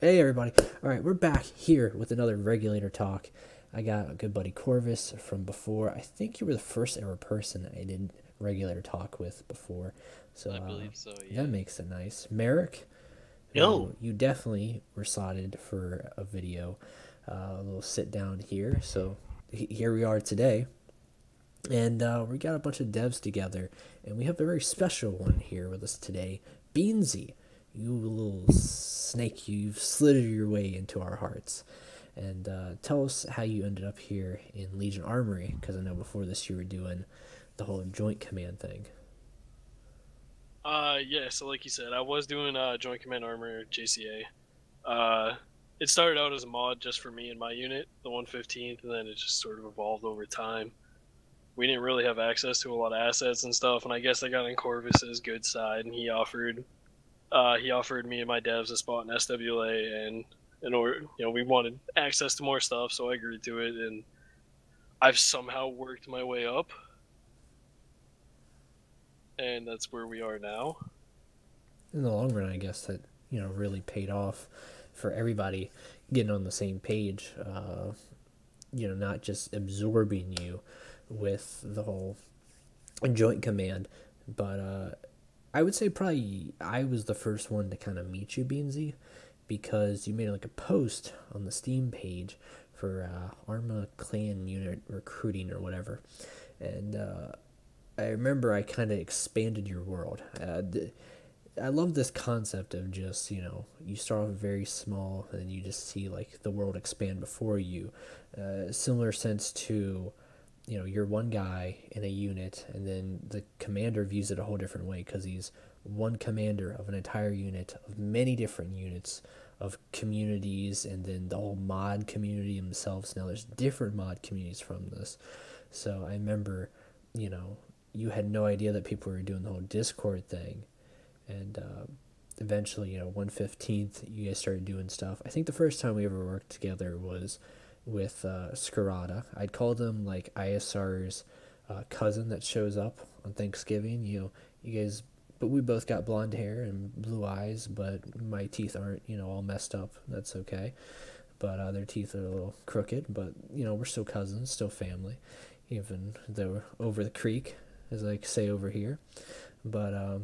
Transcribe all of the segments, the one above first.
Hey everybody. All right, we're back here with another Regulator talk. I got a good buddy Corvus from before. I think you were the first ever person I did Regulator talk with before. So I believe so, that yeah. makes it nice. Merek, Yo, who you definitely were slotted for a video, a little sit down here. So here we are today. And we got a bunch of devs together, and we have a very special one here with us today, Beansey. You little snake, you've slithered your way into our hearts. And tell us how you ended up here in Legion Armory, because I know before this you were doing the whole joint command thing. yeah, so like you said, I was doing Joint Command Armor JCA. It started out as a mod just for me and my unit, the 115th, and then it just sort of evolved over time. We didn't really have access to a lot of assets and stuff, and I guess I got on Corvus's good side, and he offered me and my devs a spot in SWLA, and in order, we wanted access to more stuff, so I agreed to it, and I've somehow worked my way up, and that's where we are now. In the long run, I guess that really paid off for everybody getting on the same page. Not just absorbing you with the whole joint command, but I would say probably I was the first one to kind of meet you, Beansy, because you made like a post on the Steam page for Arma Clan unit recruiting or whatever, and I remember I kind of expanded your world. I love this concept of just you start off very small and you just see like the world expand before you. Similar sense to you're one guy in a unit, and then the commander views it a whole different way because he's one commander of an entire unit of many different units of communities, and then the whole mod community themselves. Now there's different mod communities from this. So I remember, you know, you had no idea that people were doing the whole Discord thing, and eventually, 115th, you guys started doing stuff. I think the first time we ever worked together was with Scarada. I'd call them like ISR's cousin that shows up on Thanksgiving. You guys, but we both got blonde hair and blue eyes, but my teeth aren't, all messed up. That's okay. But their teeth are a little crooked, but, we're still cousins, still family, even though we're over the creek, as I say over here. But,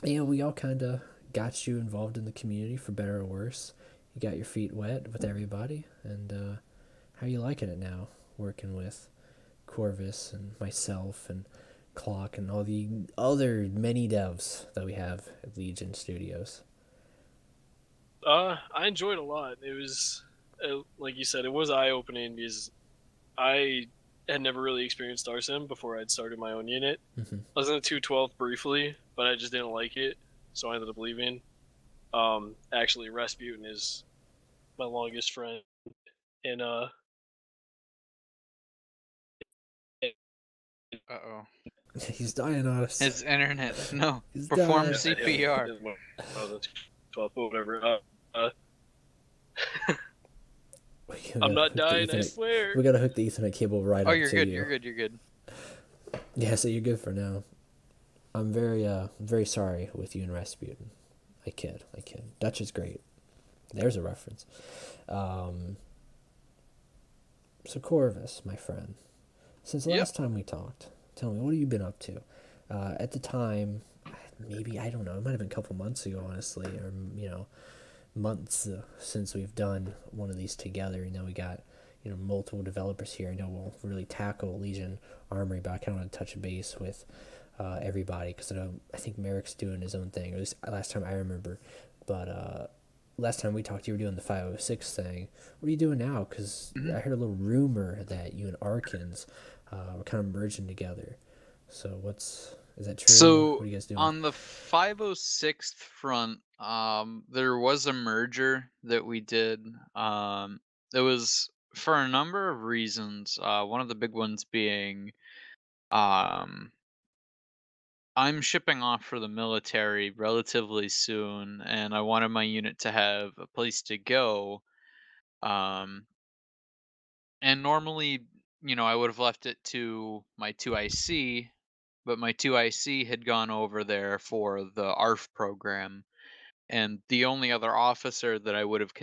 we all kind of got you involved in the community for better or worse. You got your feet wet with everybody, and how are you liking it now, working with Corvus and myself and Clock and all the other many devs that we have at Legion Studios? I enjoyed it a lot. It was, like you said, it was eye opening because I had never really experienced Starsim before I'd started my own unit. Mm-hmm. I was in the 212 briefly, but I just didn't like it, so I ended up leaving. Actually, Rasputin is my longest friend, and Uh-oh. He's dying on us. His internet. No. He's Perform dying. CPR. the 12, whatever. I'm not dying, I swear. We gotta hook the Ethernet cable right Oh, up you're to good. you. You're good. You're good. Yeah, so you're good for now. I'm very sorry with you and Rasputin. I kid. Dutch is great. There's a reference. Um, so Corvus, my friend, since the Yep. last time we talked, tell me, what have you been up to? At the time, maybe, I don't know, it might have been a couple months ago, honestly, or, months since we've done one of these together. We got, multiple developers here. I know we'll really tackle Legion Armory, but I kind of want to touch base with everybody because I think Merek's doing his own thing, or at least last time I remember. But last time we talked, you were doing the 506 thing. What are you doing now? Because Mhm. I heard a little rumor that you and Arkans were kind of merging together. So is that true? So What are you guys doing? on the 506th front, there was a merger that we did. It was for a number of reasons. One of the big ones being, um, I'm shipping off for the military relatively soon, and I wanted my unit to have a place to go. Um, and normally, I would have left it to my 2IC, but my 2IC had gone over there for the ARF program. and the only other officer that I would have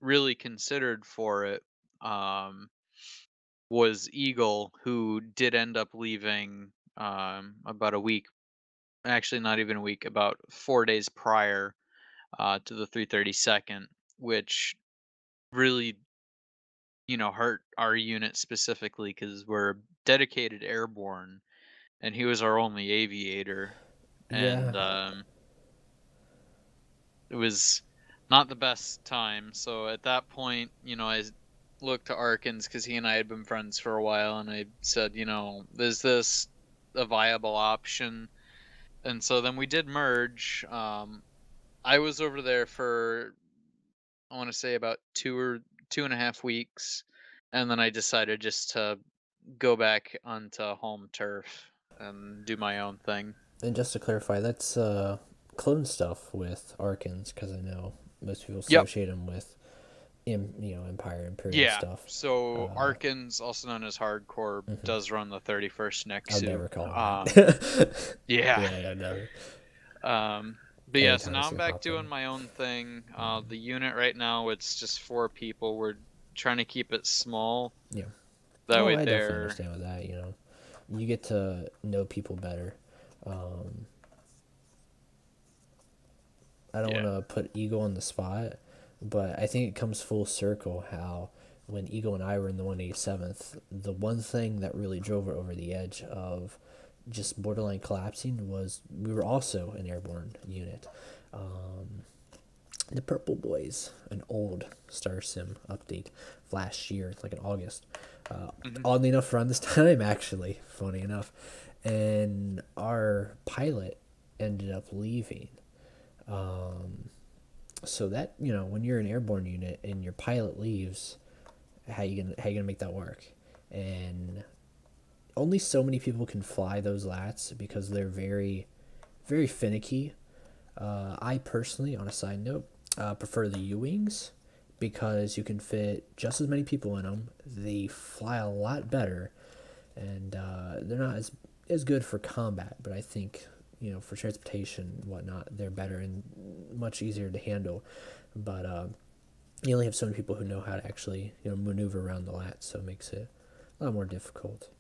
really considered for it um, was Eagle, who did end up leaving about a week, actually not even a week, about 4 days prior to the 332nd, which really, hurt our unit specifically because we're dedicated airborne, and he was our only aviator, Yeah, and it was not the best time. So at that point, I looked to Arkans because he and I had been friends for a while, and I said, is this a viable option? And so then we did merge. I was over there for, I want to say, about 2.5 weeks, and then I decided just to go back onto home turf and do my own thing. and just to clarify, that's clone stuff with Arkans, because I know most people Yep. associate them with, Empire, Imperial Yeah. stuff. So Arkans, also known as Hardcore, does run the 31st next I'll suit. never call him that. Yeah. Yeah, never. But yeah, so Anytime I now see I'm him back pop doing in. my own thing. The unit right now, it's just 4 people. We're trying to keep it small. Yeah. That way I definitely there. understand with that. You get to know people better. I don't Yeah. want to put Eagle on the spot, but I think it comes full circle how when Eagle and I were in the 187th, the one thing that really drove it over the edge of just borderline collapsing was we were also an airborne unit. The Purple Boys, an old Starsim update last year, like in August. Oddly enough, around this time, actually, funny enough. And our pilot ended up leaving. So that, when you're an airborne unit and your pilot leaves, how you gonna make that work? And only so many people can fly those lats because they're very, very finicky. I personally, on a side note, prefer the U-wings because you can fit just as many people in them. They fly a lot better, and they're not as good for combat. But I think for transportation and whatnot, they're better and much easier to handle. But you only have so many people who know how to actually maneuver around the lat, so it makes it a lot more difficult.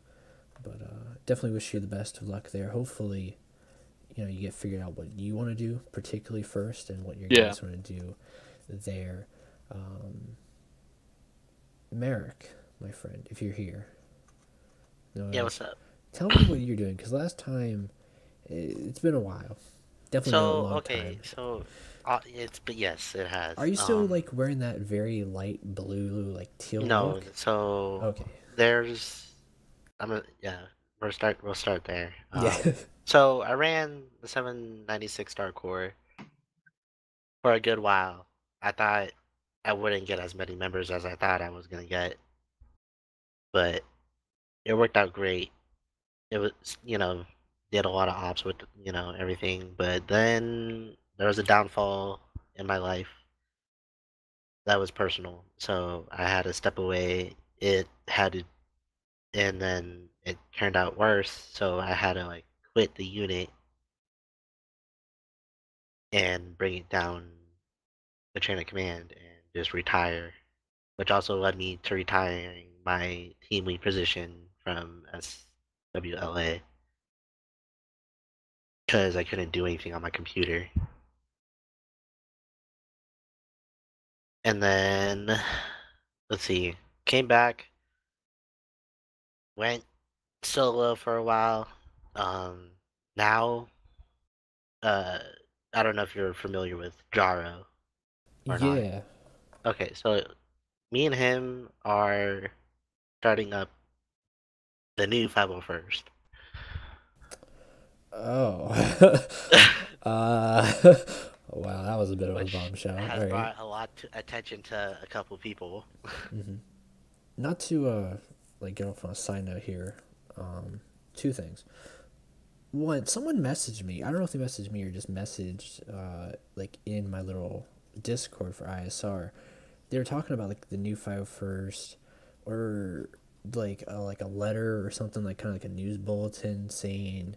But definitely wish you the best of luck there. Hopefully, you get figured out what you want to do, particularly first, and what your guys want to do there. Merek, my friend, if you're here. No, Yeah, what's up? Tell me what you're doing, because last time, it's been a while. Definitely not a long time. But yes, it has. Are you still, wearing that very light blue, teal No, look? so Okay. We'll start there. Yeah. So I ran the 796 Star Core for a good while. I thought I wouldn't get as many members as I thought I was gonna get, but it worked out great. It was, did a lot of ops with, everything, but then there was a downfall in my life that was personal, so I had to step away. And then it turned out worse, so I had to quit the unit and bring it down the chain of command and just retire, which also led me to retiring my team lead position from SWLA because I couldn't do anything on my computer. And then, let's see, came back, went solo for a while. Now, uh, I don't know if you're familiar with Jaro or not. Yeah. Okay, so me and him are starting up the new 501st. Oh. Wow, that was a bit of a Which bombshell. has All right. brought a lot of attention to a couple people. Not to get off on a side note here. Two things. One, someone messaged me. I don't know if they messaged me or just messaged in my little Discord for ISR. They were talking about the new 501st, or a letter or something, kind of like a news bulletin saying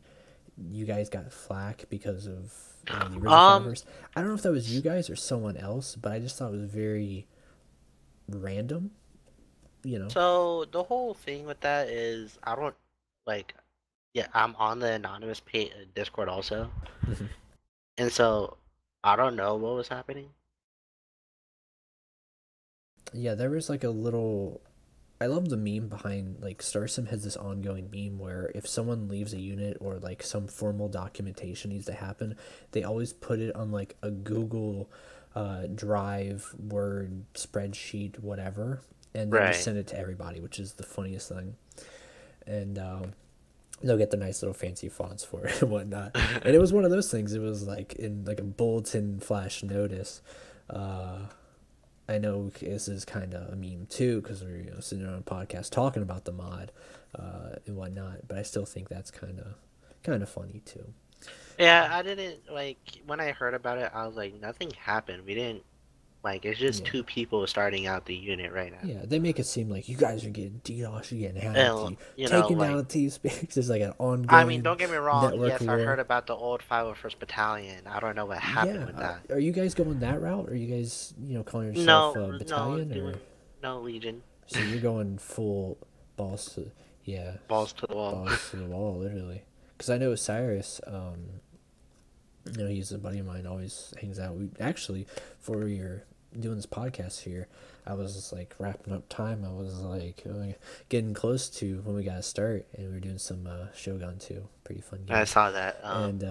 you guys got flack because of the original followers. I don't know if that was you guys or someone else, but I just thought it was very random. So the whole thing with that is I don't like. Yeah, I'm on the anonymous Discord also, and so I don't know what was happening. Yeah, there was like a little. I love the meme behind like Starsim has this ongoing meme where if someone leaves a unit or like some formal documentation needs to happen, they always put it on like a Google Drive, Word, spreadsheet, whatever, and then just send it to everybody, which is the funniest thing. And they'll get the nice little fancy fonts for it and whatnot. And it was one of those things. It was like in like a bulletin flash notice. I know this is kind of a meme too because we're sitting on a podcast talking about the mod and whatnot, but I still think that's kind of funny too. Yeah, I didn't like when I heard about it. I was like, nothing happened. We didn't like. It's just two people starting out the unit right now. Yeah, they make it seem like you guys are getting DDoS, you're getting hacked, you taking know, down TeamSpeak. There's like an ongoing. I mean, don't get me wrong. Network Yes, war. I heard about the old 501st Battalion. I don't know what happened with that. Are you guys going that route? Are you guys, calling yourself a battalion no Legion? So you're going full balls to balls to the wall. Balls to the wall, literally. Because I know Cyrus, he's a buddy of mine. Always hangs out. We actually, for your doing this podcast here, I was just like wrapping up time. I was like getting close to when we got to start, and we were doing some Shogun 2. Pretty fun game. I saw that. And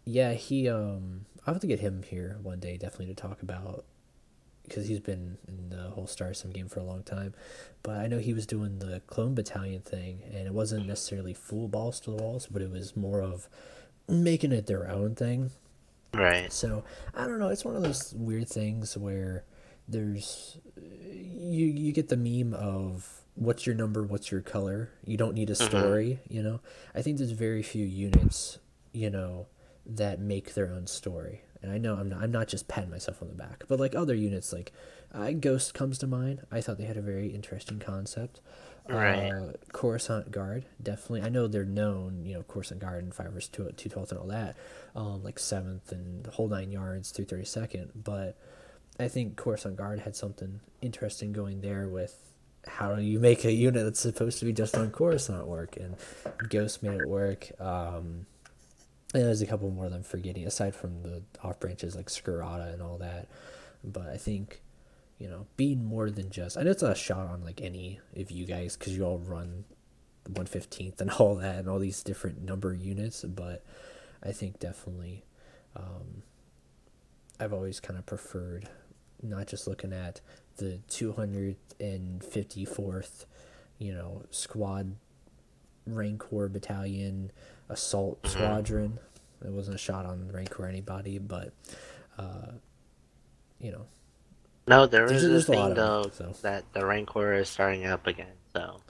yeah, he I'll have to get him here one day definitely to talk about, because he's been in the whole Starsim game for a long time. But I know he was doing the clone battalion thing, and it wasn't necessarily full balls to the walls, but it was more of making it their own thing. Right. So I don't know. It's one of those weird things where there's you get the meme of what's your number, what's your color. You don't need a story. I think there's very few units that make their own story. And I know I'm not just patting myself on the back, but like other units, like Ghost comes to mind. I thought they had a very interesting concept. Right. Coruscant Guard, definitely. I know they're known, Coruscant Guard and 212th and all that, like 7th and the whole 9 yards through 32nd. But I think Coruscant Guard had something interesting going there with how do you make a unit that's supposed to be just on Coruscant work, and Ghost made it work. And there's a couple more that I'm forgetting, aside from the off branches like Skurata and all that. But I think, being more than just... I know it's not a shot on like any of you guys, because you all run 115th and all that, and all these different number units, but I think definitely I've always kind of preferred not just looking at the 254th, squad, Rancor battalion, assault squadron. It wasn't a shot on Rancor or anybody, but no, there is there's this a lot thing of though them, so. that the Rancor is starting up again. So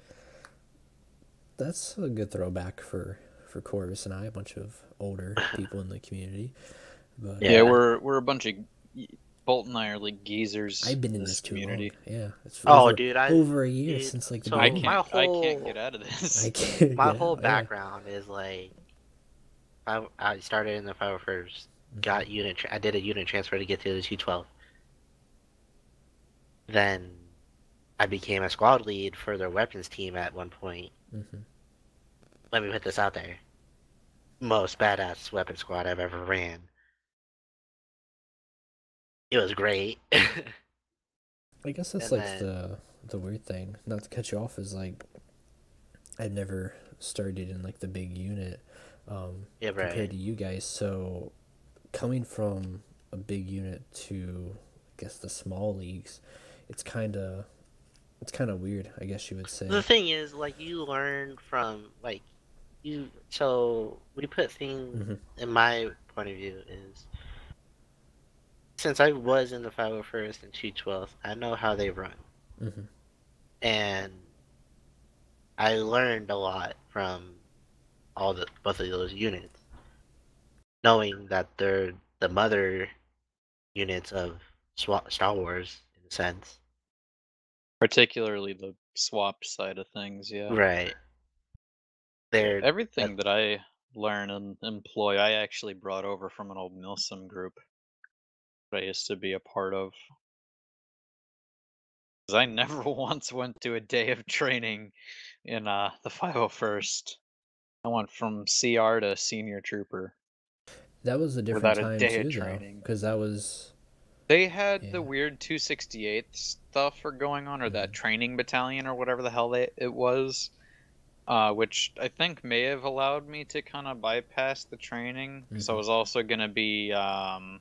That's a good throwback for Corvus and I, a bunch of older people in the community. But yeah, we're a bunch of... Bolt and I are like geezers. I've been in this community. Too long. Yeah, it's over a year since like the I beginning. can't get out of this. I can't. My whole background is like I started in the 501st, got I did a unit transfer to get to the 212. Then I became a squad lead for their weapons team at one point. Let me put this out there: most badass weapon squad I've ever ran. It was great. I guess that's the weird thing. Not to cut you off, is like I've never started in like the big unit compared to you guys. So coming from a big unit to, I guess, the small leagues, it's kind of weird, I guess you would say. The thing is, like, you learn from so we put things in my point of view is, since I was in the 501st and 212th, I know how they run. And I learned a lot from both of those units, knowing that they're the mother units of Star Wars, in a sense. Particularly the SWOP side of things, yeah. Right. Everything that I learn and employ. I actually brought over from an old Milsim group that I used to be a part of. 'Cause I never once went to a day of training in the 501st. I went from CR to senior trooper That was a different without a time day of too, though, training. because that was They had the yeah. weird 268th stuff for going on, or that Mhm. training battalion, or whatever the hell it was, which I think may have allowed me to kind of bypass the training, because I Mhm. was also going to be, I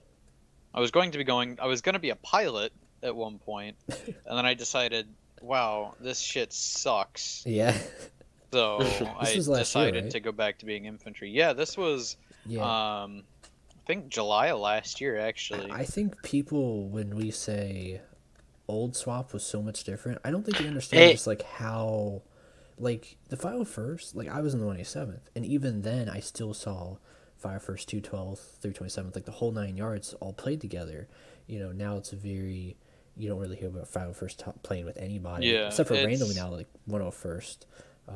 was going to be a pilot at one point, and then I decided, wow, this shit sucks. Yeah. So This I was last year, decided right? to go back to being infantry. Yeah, this was, Yeah. I think July of last year, actually. I think people, when we say old SWOP was so much different, I don't think they understand It just like how, like the 501st, like I was in the 187th, and even then I still saw 501st, 212th, 327th, like the whole 9 yards all played together. You know, now it's very, you don't really hear about 501st playing with anybody Yeah, except for randomly it's now, like 101st.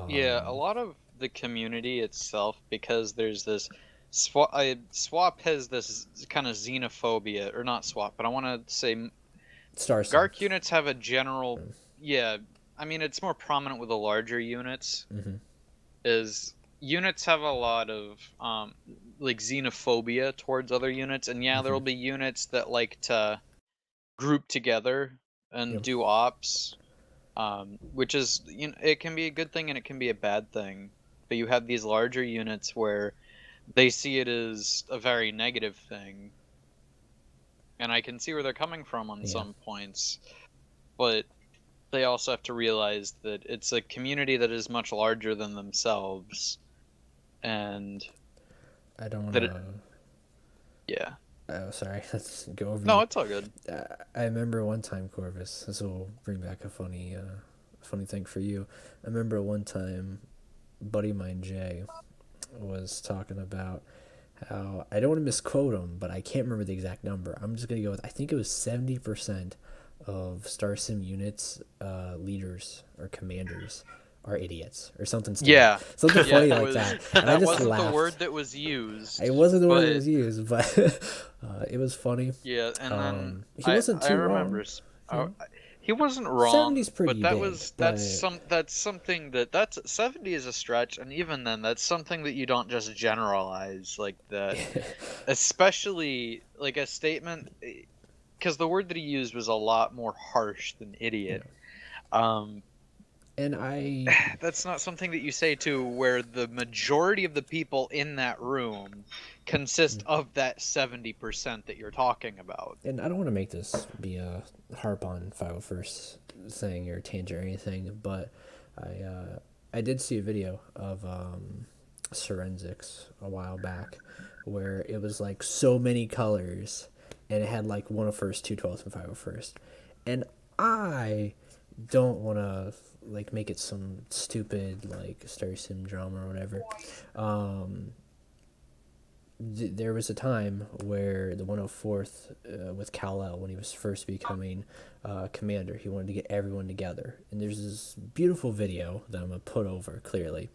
yeah, a lot of the community itself, because there's this SWAP has this kind of xenophobia, or not SWAP, but I want to say Starsim. GARC units have a general, yeah, I mean it's more prominent with the larger units. Mm-hmm. Is units have a lot of like xenophobia towards other units, and yeah, there will Mm-hmm. be units that like to group together and Yep. do ops, which is, it can be a good thing and it can be a bad thing. But you have these larger units where they see it as a very negative thing, and I can see where they're coming from on Yeah. some points. But they also have to realize that it's a community that is much larger than themselves, and I don't want that to. yeah. Oh, sorry. Let's go over No, you. it's all good. I remember one time, Corvus. This will bring back a funny thing for you. I remember one time, a buddy of mine, Jay, was talking about how I don't want to misquote him, but I can't remember the exact number. I'm just gonna go with I think it was 70% of Starsim units, leaders or commanders are idiots or something stupid, Yeah, something yeah, funny it like was. that. And I That just wasn't laughed. the word that was used. It wasn't the word that but was used, but it was funny. yeah, and then He wasn't I too remember wrong. he wasn't wrong, 70's pretty but big, that's something that's 70 is a stretch, and even then that's something that you don't just generalize like that, especially like a statement, because the word that he used was a lot more harsh than idiot. and That's not something that you say to where the majority of the people in that room consist of that 70% that you're talking about. and I don't want to make this be a harp on 501st thing or tangent or anything, but I did see a video of forensics a while back where it was like so many colors and it had like 101st, 212th, and 501st, and I don't want to like make it some stupid like Starsim drama or whatever. There was a time where the 104th, with Kal-El, when he was first becoming commander, he wanted to get everyone together. And there's this beautiful video that I'm going to put over clearly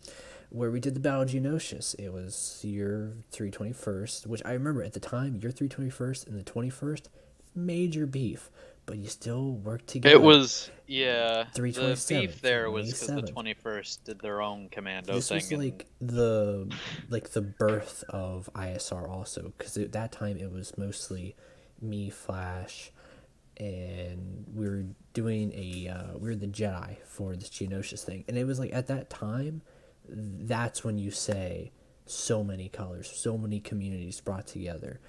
where we did the Battle of Geonosis. It was your 321st, which I remember at the time, your 321st and the 21st, major beef, but you still worked together. It was, yeah, the 327th, beef there was because the 187th. 21st did their own commando This thing. was like the birth of ISR also, because at that time it was mostly me, Flash, and we were doing we were the Jedi for this Geonosis thing, and it was like at that time, that's when you say so many colors, so many communities brought together.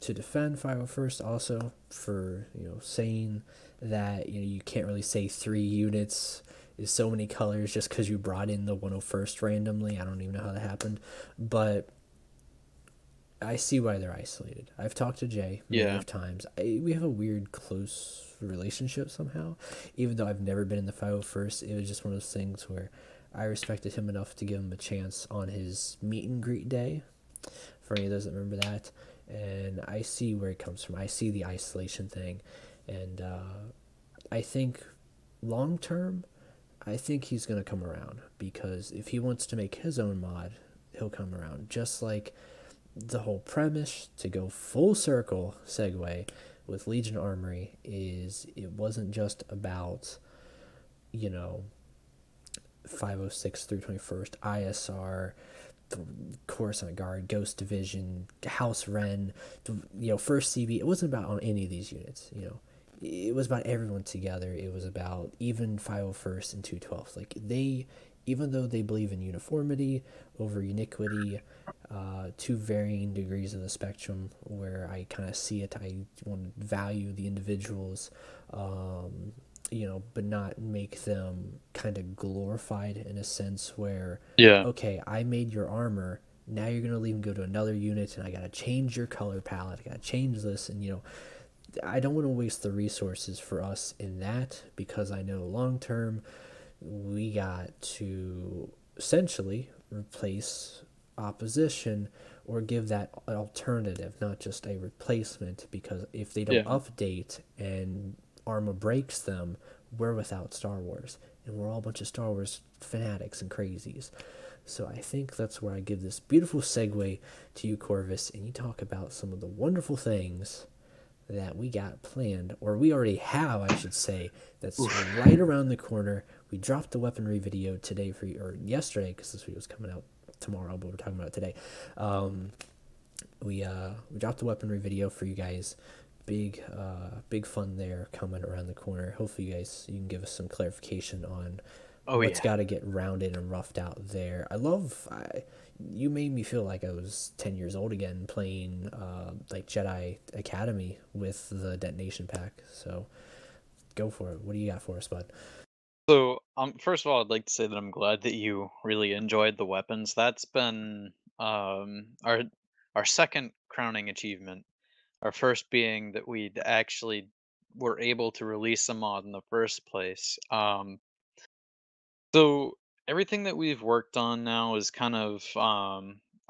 To defend 501st also for saying that you can't really say 3 units is so many colors just because you brought in the 101st randomly. I don't even know how that happened, but I see why they're isolated. I've talked to Jay many times. We have a weird close relationship somehow, even though I've never been in the 501st. It was just one of those things where I respected him enough to give him a chance on his meet and greet day, for any of those that remember that. And I see where it comes from. I see the isolation thing, and I think long term, I think he's going to come around, because if he wants to make his own mod, he'll come around. Just like the whole premise, to go full circle segue with Legion Armory, is it wasn't just about, you know, 506 through 21st, ISR, the Coruscant Guard, Ghost Division, House Ren, First CB. It wasn't about on any of these units, It was about everyone together. It was about even 501st and 212th. Like, even though they believe in uniformity over uniquity, two varying degrees of the spectrum where I kind of see it, I want to value the individuals, but not make them kind of glorified in a sense where, okay, I made your armor, now you're going to leave and go to another unit, and I got to change your color palette, I got to change this, and, I don't want to waste the resources for us in that, because I know long term we got to essentially replace opposition or give that alternative, not just a replacement, because if they don't update and Arma breaks them, we're without Star Wars, and we're all a bunch of Star Wars fanatics and crazies. So I think that's where I give this beautiful segue to you, Corvus, and you talk about some of the wonderful things that we got planned, or we already have, I should say, that's right around the corner. We dropped the weaponry video today for you, or yesterday, because this video is coming out tomorrow, but we're talking about it today. We dropped the weaponry video for you guys. Big fun there coming around the corner. Hopefully you can give us some clarification on what's got to get rounded and roughed out there. You made me feel like I was 10 years old again, playing like Jedi Academy with the detonation pack. So go for it. What do you got for us, bud? So, first of all, I'd like to say that I'm glad that you really enjoyed the weapons. That's been our second crowning achievement. Our first being that we'd actually were able to release a mod in the first place. So everything that we've worked on now is kind of I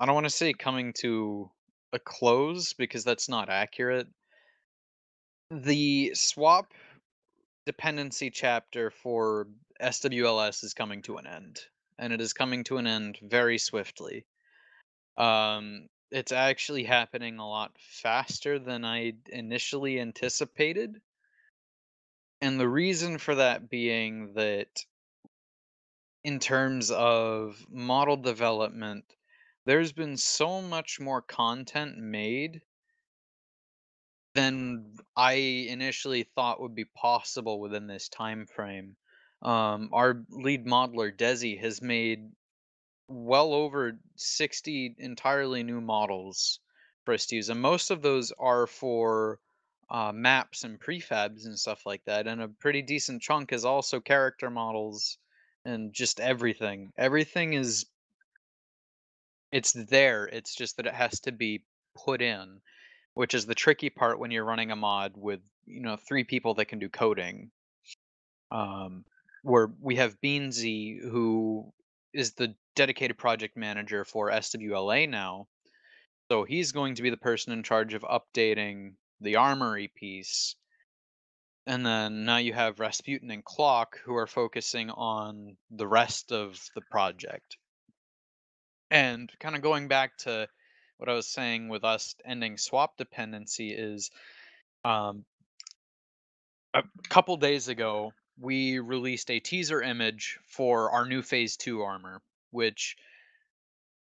don't want to say coming to a close, because that's not accurate. The swap dependency chapter for SWLS is coming to an end, and it is coming to an end very swiftly. It's actually happening a lot faster than I initially anticipated. And the reason for that being that, in terms of model development, there's been so much more content made than I initially thought would be possible within this time frame. Our lead modeler, Desi, has made well over 60 entirely new models for us to use, and most of those are for maps and prefabs and stuff like that, and a pretty decent chunk is also character models and just everything. Everything is, it's there, it's just that it has to be put in, which is the tricky part when you're running a mod with, 3 people that can do coding. Where we have Beansey, who is the dedicated project manager for SWLA now. So he's going to be the person in charge of updating the armory piece. And then now you have Rasputin and Clock, who are focusing on the rest of the project. And kind of going back to what I was saying with us ending swap dependency is, um, a couple days ago, we released a teaser image for our new Phase 2 armor, which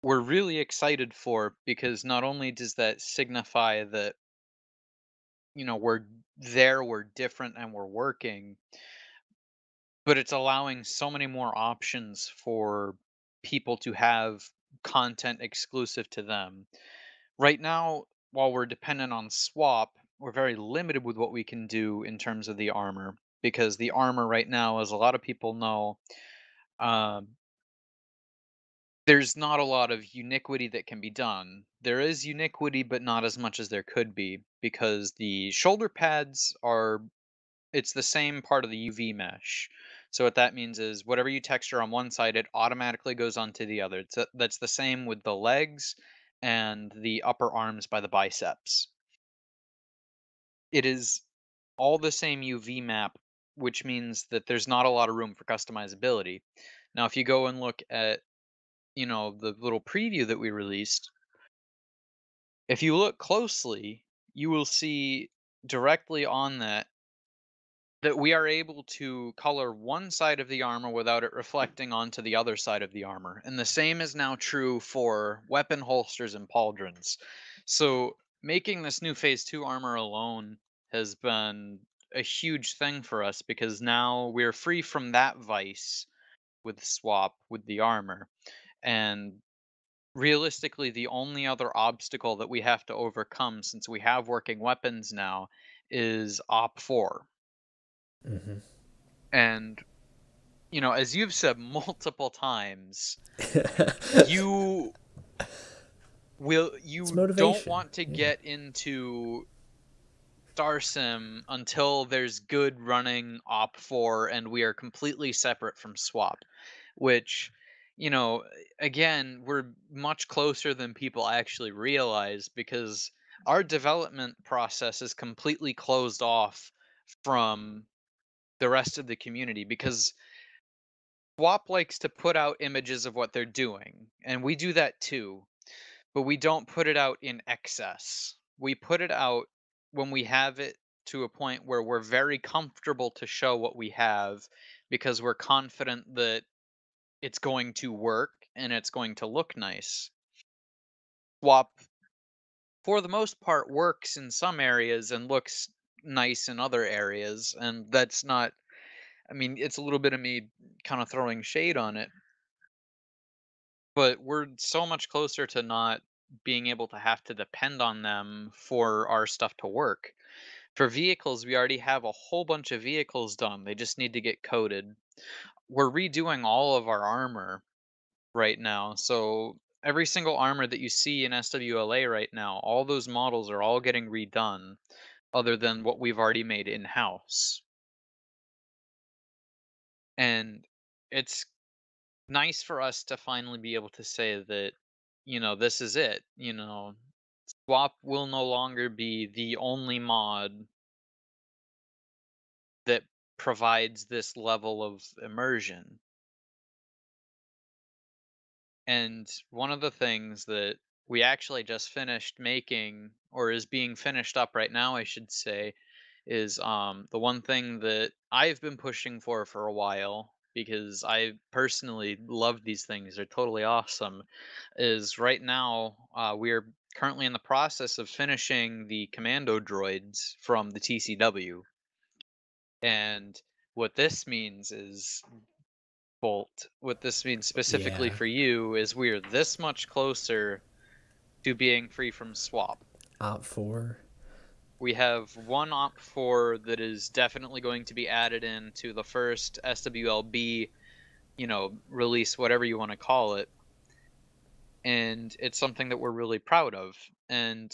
we're really excited for, because not only does that signify that, we're there, we're different, and we're working, but it's allowing so many more options for people to have content exclusive to them. Right now, while we're dependent on swap, we're very limited with what we can do in terms of the armor, because the armor right now, as a lot of people know, um, there's not a lot of uniquity that can be done. There is uniquity, but not as much as there could be, because the shoulder pads are, it's the same part of the UV mesh. So what that means is whatever you texture on one side, it automatically goes onto the other. That's the same with the legs and the upper arms by the biceps. It is all the same UV map, which means that there's not a lot of room for customizability. Now, if you go and look at, the little preview that we released, if you look closely, you will see directly on that we are able to color one side of the armor without it reflecting onto the other side of the armor. And the same is now true for weapon holsters and pauldrons. So making this new Phase 2 armor alone has been a huge thing for us, because now we're free from that vice with SWOP, with the armor. And realistically, the only other obstacle that we have to overcome, since we have working weapons now, is OP4. Mm-hmm. And as you've said multiple times, you don't want to get into Starsim until there's good running OP4 and we are completely separate from SWOP, which, again, we're much closer than people actually realize, because our development process is completely closed off from the rest of the community, because SWOP likes to put out images of what they're doing, and we do that too, but we don't put it out in excess. We put it out when we have it to a point where we're very comfortable to show what we have, because we're confident that it's going to work and it's going to look nice. SWOP, for the most part, works in some areas and looks nice in other areas, and that's not, it's a little bit of me kind of throwing shade on it, but we're so much closer to not being able to have to depend on them for our stuff to work. For vehicles, we already have a whole bunch of vehicles done. They just need to get coded. We're redoing all of our armor right now. So every single armor that you see in SWLA right now, all those models are all getting redone, other than what we've already made in-house. And it's nice for us to finally be able to say that, this is it. SWOP will no longer be the only mod that provides this level of immersion. And one of the things that we actually just finished making, or is being finished up right now, I should say, is the one thing that I've been pushing for a while, because I personally love these things. They're totally awesome. Is right now we're currently in the process of finishing the commando droids from the TCW. And what this means is, Bolt, what this means specifically Yeah. for you is we're this much closer to being free from SWOP. OP4. We have one OP4 that is definitely going to be added into the first SWLB, release, whatever you want to call it. And it's something that we're really proud of. And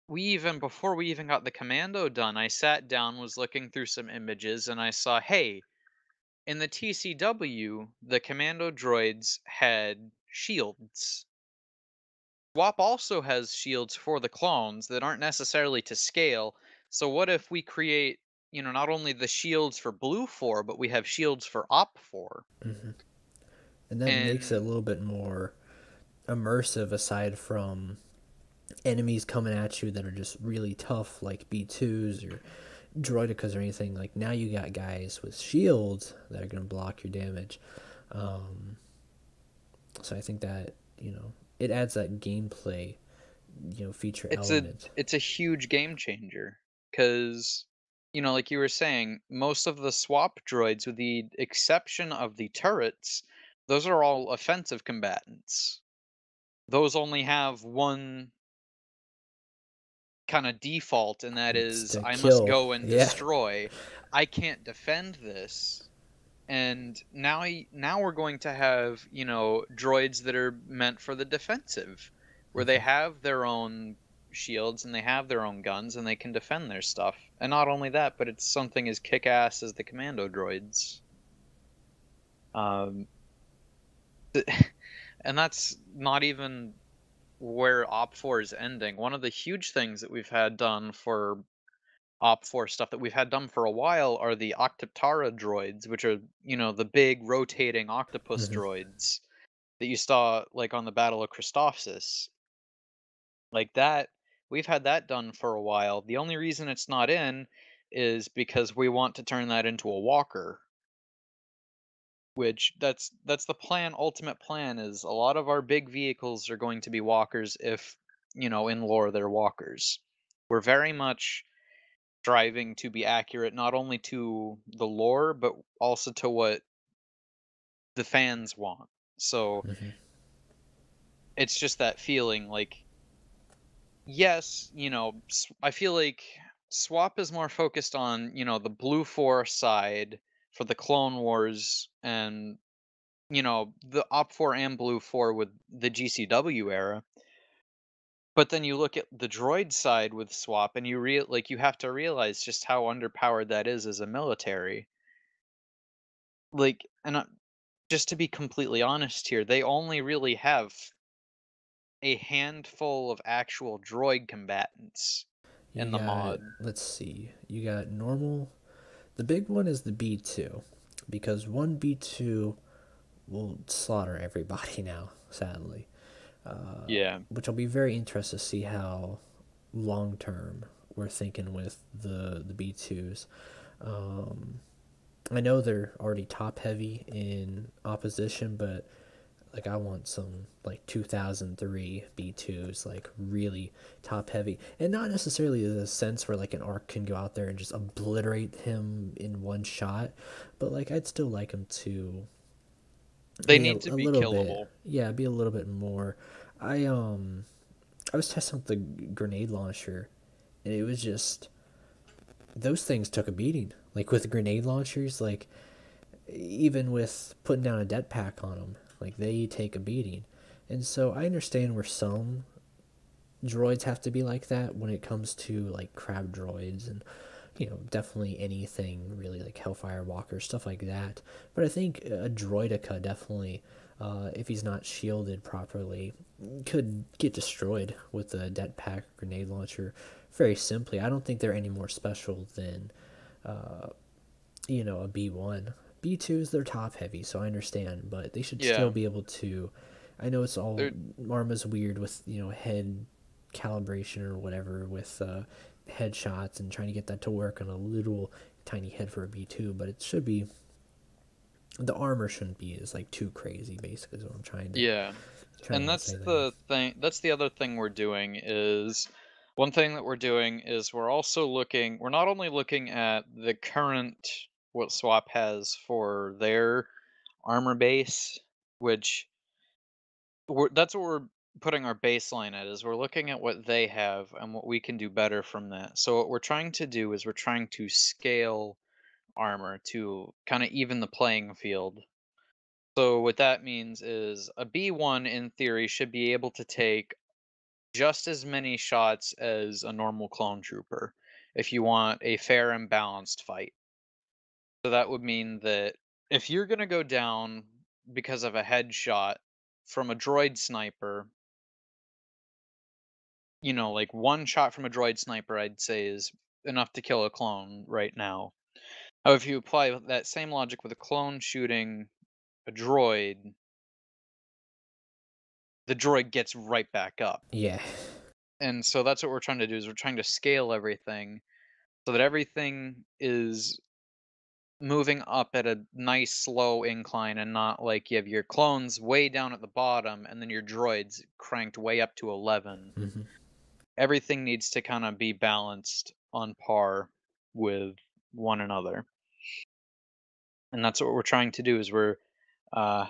before we even got the commando done, I sat down, was looking through some images, and I saw, hey, in the TCW, the commando droids had shields. SWOP also has shields for the clones that aren't necessarily to scale. So what if we create, not only the shields for Blue 4, but we have shields for Op 4? Mm-hmm. And that makes it a little bit more immersive, aside from enemies coming at you that are just really tough, like B2s or droidicas or anything. Like, now you got guys with shields that are going to block your damage. So I think that, it adds that gameplay, feature element. It's a huge game changer, because, like you were saying, most of the SWOP droids, with the exception of the turrets, those are all offensive combatants. Those only have one kind of default, and that is, I must go and destroy. I can't defend this. And now we're going to have, droids that are meant for the defensive, where they have their own shields and they have their own guns and they can defend their stuff. And not only that, but it's something as kick-ass as the commando droids. And that's not even where Op 4 is ending. One of the huge things that we've had done for Op 4 stuff that we've had done for a while are the Octoptara droids, which are, the big rotating octopus Hmm. droids that you saw like on the Battle of Christophsis. Like that, we've had that done for a while. The only reason it's not in is because we want to turn that into a walker, which that's the plan. Ultimate plan is a lot of our big vehicles are going to be walkers if, in lore they're walkers. We're very much striving to be accurate not only to the lore but also to what the fans want. So Hmm. it's just that feeling like, yes, I feel like SWOP is more focused on, the Blue Force side for the Clone Wars and, the Op 4 and Blue 4 with the GCW era. But then you look at the droid side with SWOP and you have to realize just how underpowered that is as a military. Like, and just to be completely honest here, they only really have a handful of actual droid combatants in You the got, mod. let's see, you got normal. The big one is the B2, because one B2 will slaughter everybody now, sadly. Yeah. Which I'll be very interested to see how long term we're thinking with the B2s. Um, I know they're already top heavy in opposition, but like I want some like 2003 B2s, like really top heavy, and not necessarily in the sense where like an arc can go out there and just obliterate him in one shot, but like I'd still like him to They be need to a be little bit, killable. yeah, be a little bit more. I um I was testing with the grenade launcher, and it was just those things took a beating. Like with grenade launchers, like even with putting down a det pack on them, like they take a beating. And so I understand where some droids have to be like that when it comes to like crab droids and definitely anything really like Hellfire Walker, stuff like that. But I think a droidica definitely, if he's not shielded properly, could get destroyed with a det pack grenade launcher very simply. I don't think they're any more special than a B1. B2s, they're top heavy, so I understand, but they should still Yeah. be able to. I know it's all They're Arma's weird with head calibration or whatever with headshots and trying to get that to work on a little tiny head for a B2, but it should be, the armor shouldn't be as like too crazy. Basically, is what I'm yeah. trying And to that's say there. the thing. That's the other thing we're doing is one thing that we're doing is we're not only looking at the current what SWAP has for their armor base, which that's what we're putting our baseline at, is we're looking at what they have and what we can do better from that. So what we're trying to do is we're trying to scale armor to kind of even the playing field. So what that means is a B1 in theory should be able to take just as many shots as a normal clone trooper if you want a fair and balanced fight. So that would mean that if you're going to go down because of a headshot from a droid sniper, like one shot from a droid sniper, I'd say is enough to kill a clone right now. However, if you apply that same logic with a clone shooting a droid, the droid gets right back up. Yeah. And so that's what we're trying to do is we're trying to scale everything so that everything is moving up at a nice slow incline and not like you have your clones way down at the bottom and then your droids cranked way up to 11. Hmm. Everything needs to kind of be balanced on par with one another. And that's what we're trying to do is uh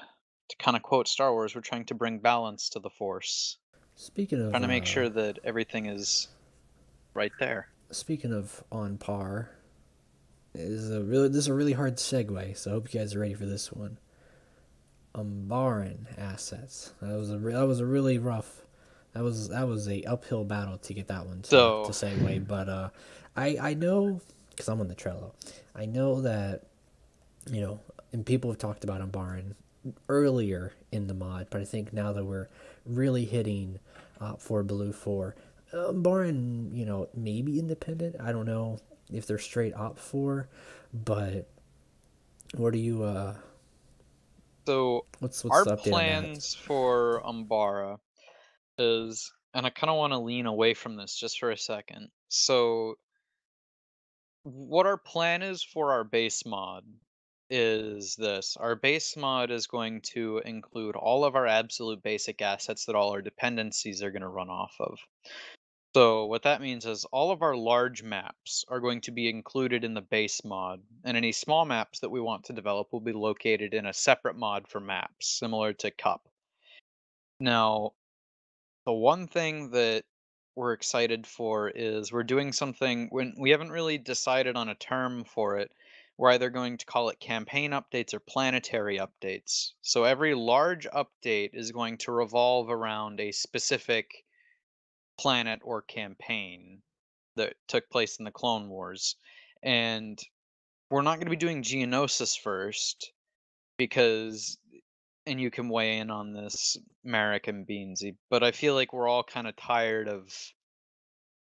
to kind of quote Star Wars, we're trying to bring balance to the force. Speaking of Trying to make sure that everything is right there. on par, this is a really hard segue, so I hope you guys are ready for this one. Umbaran assets. That was a really rough. That was a uphill battle to get that one to So segue. But I know, because I'm on the Trello. I know that and people have talked about Umbaran earlier in the mod, but I think now that we're really hitting for Blue 4, Umbaran, maybe independent. I don't know. if they're straight op4, but what are you So what's our the update on that? plans for Umbara is, and I kind of want to lean away from this just for a second. So what our plan is for our base mod is this. Our base mod is going to include all of our absolute basic assets that all our dependencies are going to run off of. So what that means is all of our large maps are going to be included in the base mod, and any small maps that we want to develop will be located in a separate mod for maps, similar to Cup. Now, the one thing that we're excited for is we're doing something when we haven't really decided on a term for it. We're either going to call it campaign updates or planetary updates. So every large update is going to revolve around a specific planet or campaign that took place in the Clone Wars. And we're not going to be doing Geonosis first because, and you can weigh in on this, Merek and Beansey, but I feel like we're all kind of tired of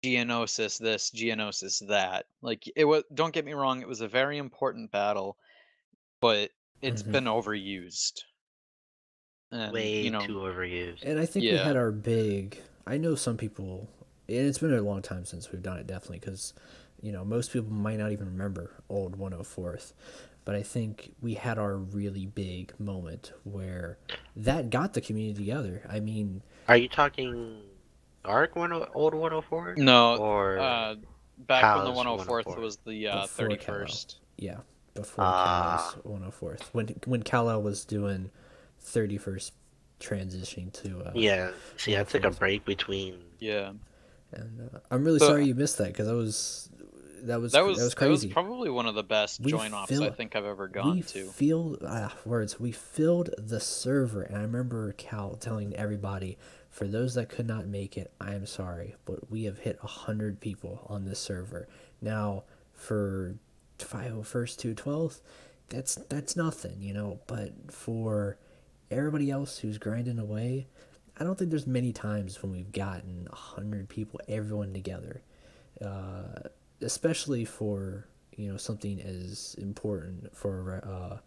Geonosis this, Geonosis that. Like, it was, don't get me wrong, it was a very important battle, but it's Mm-hmm. been overused. And, Way too overused. And I think we yeah. had our big. I know some people, and it's been a long time since we've done it, definitely, because most people might not even remember old 104th. But I think we had our really big moment where that got the community together. I mean, Are you talking Dark old 104? No, Or back when the Cal's 104th 104? was the before 31st. Yeah, before Callow's 104th. When Callow was doing 31st, transitioning to Yeah, see, I took a 104th. break between. Yeah. And I'm really So- sorry you missed that, because that was crazy. That was probably one of the best join offs I think I've ever gone to. We filled the server, and I remember Cal telling everybody, for those that could not make it, I am sorry, but we have hit 100 people on this server. Now, for 501st to 12th, that's nothing, but for everybody else who's grinding away, I don't think there's many times when we've gotten 100 people, everyone together. Especially for something as important for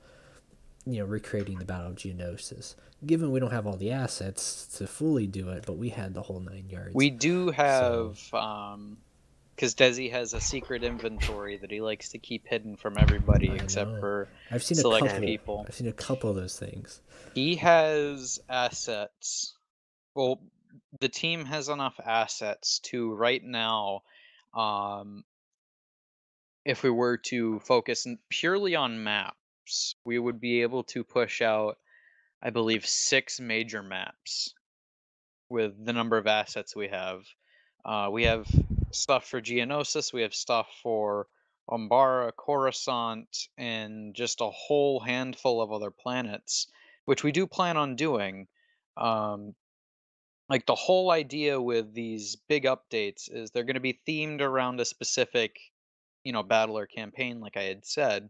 recreating the Battle of Geonosis. Given we don't have all the assets to fully do it, but we had the whole 9 yards. We do have because Desi has a secret inventory that he likes to keep hidden from everybody except for I've seen select people. I've seen a couple of those things. He has assets. Well, the team has enough assets to right now, if we were to focus purely on maps, we would be able to push out, I believe, 6 major maps with the number of assets we have. We have stuff for Geonosis, we have stuff for Umbara, Coruscant, and just a whole handful of other planets, which we do plan on doing. Like, the whole idea with these big updates is they're going to be themed around a specific, battle or campaign, like I had said.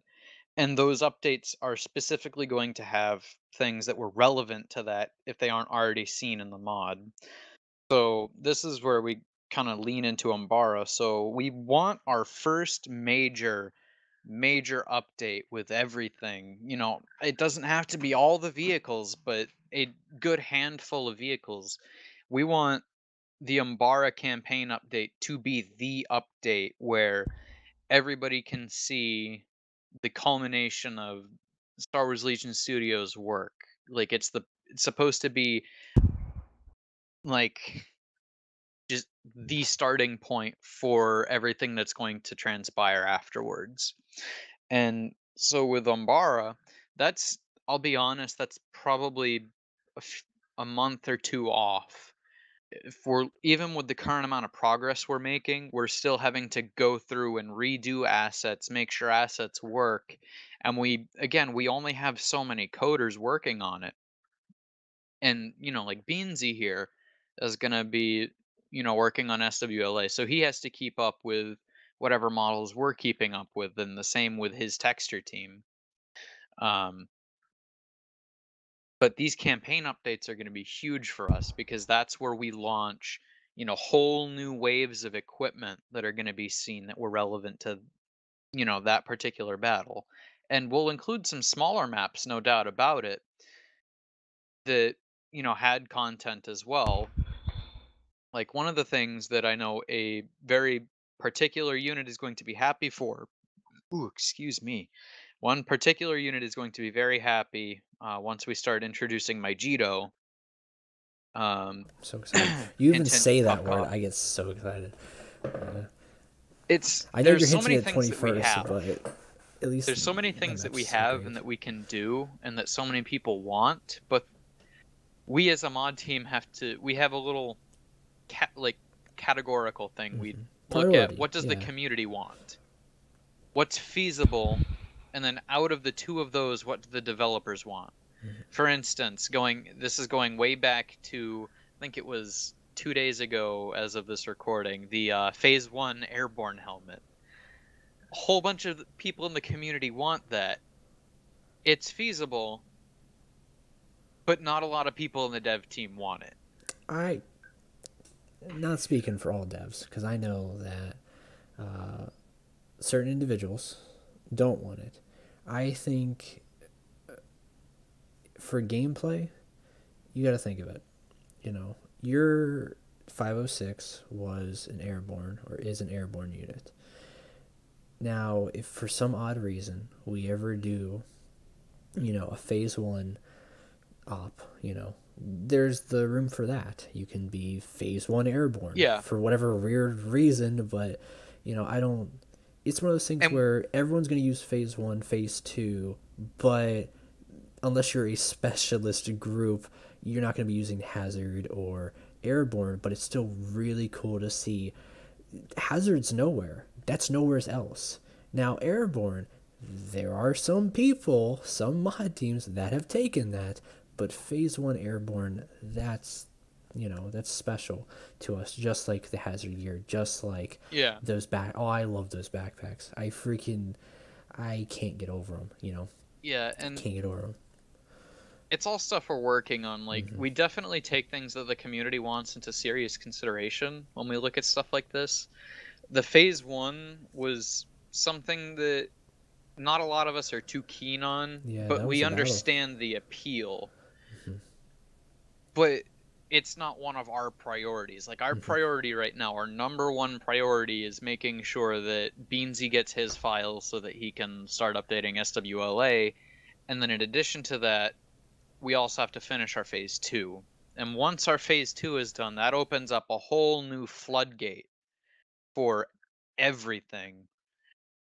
And those updates are specifically going to have things that were relevant to that if they aren't already seen in the mod. So this is where we kind of lean into Umbara. So we want our first major update with everything. It doesn't have to be all the vehicles, but a good handful of vehicles. We want the Umbara campaign update to be the update where everybody can see the culmination of Star Wars Legion Studios' work. Like, it's supposed to be like just the starting point for everything that's going to transpire afterwards. And so with Umbara, that's, I'll be honest, that's probably a month or two off. If we're even with the current amount of progress we're making, we're still having to go through and redo assets, make sure assets work. And we only have so many coders working on it. And like Beansey here is gonna be, working on SWLA. So he has to keep up with whatever models we're keeping up with, and the same with his texture team. But these campaign updates are going to be huge for us because that's where we launch, whole new waves of equipment that are going to be seen that were relevant to, that particular battle. And we'll include some smaller maps, no doubt about it, that, had content as well. Like one of the things that I know a very particular unit is going to be happy for. Ooh, excuse me. One particular unit is going to be very happy once we start introducing my Jito. I'm so excited. You even hint, hint, say cough, that word, cough. I get so excited. I know There's you're so hinting many at things that we 21st, have. but at least There's so many that things that map's we so have great. and that we can do and that so many people want, but we as a mod team we have a little categorical thing. We look at Priority, what does the yeah. community want? What's feasible? And then out of the two of those, what do the developers want? For instance, this is going way back to, I think it was 2 days ago as of this recording, the Phase 1 airborne helmet. A whole bunch of people in the community want that. It's feasible, but not a lot of people in the dev team want it. Not speaking for all devs, because I know that certain individuals don't want it. I think for gameplay, you got to think of it. Your 506 was an airborne, or is an airborne unit. Now, if for some odd reason we ever do, a phase 1 op, there's the room for that. You can be phase 1 airborne, Yeah, for whatever weird reason, but I don't. It's one of those things and where everyone's going to use phase 1, phase 2, but unless you're a specialist group, you're not going to be using hazard or airborne. But it's still really cool to see hazard's nowhere. That's nowhere else. Now airborne, there are some people, some mod teams that have taken that, but phase 1 airborne, that's special to us, just like the hazard gear, just like yeah, those I love those backpacks. I can't get over them, yeah, and can't get over them. it's all stuff we're working on. Like, we definitely take things that the community wants into serious consideration when we look at stuff like this. The Phase 1 was something that not a lot of us are too keen on, Yeah, but that was we a battle. understand the appeal. But it's not one of our priorities. Like, our priority right now, our number one priority is making sure that Beansey gets his files so that he can start updating SWLA. And then in addition to that, we also have to finish our Phase 2. And once our Phase 2 is done, that opens up a whole new floodgate for everything.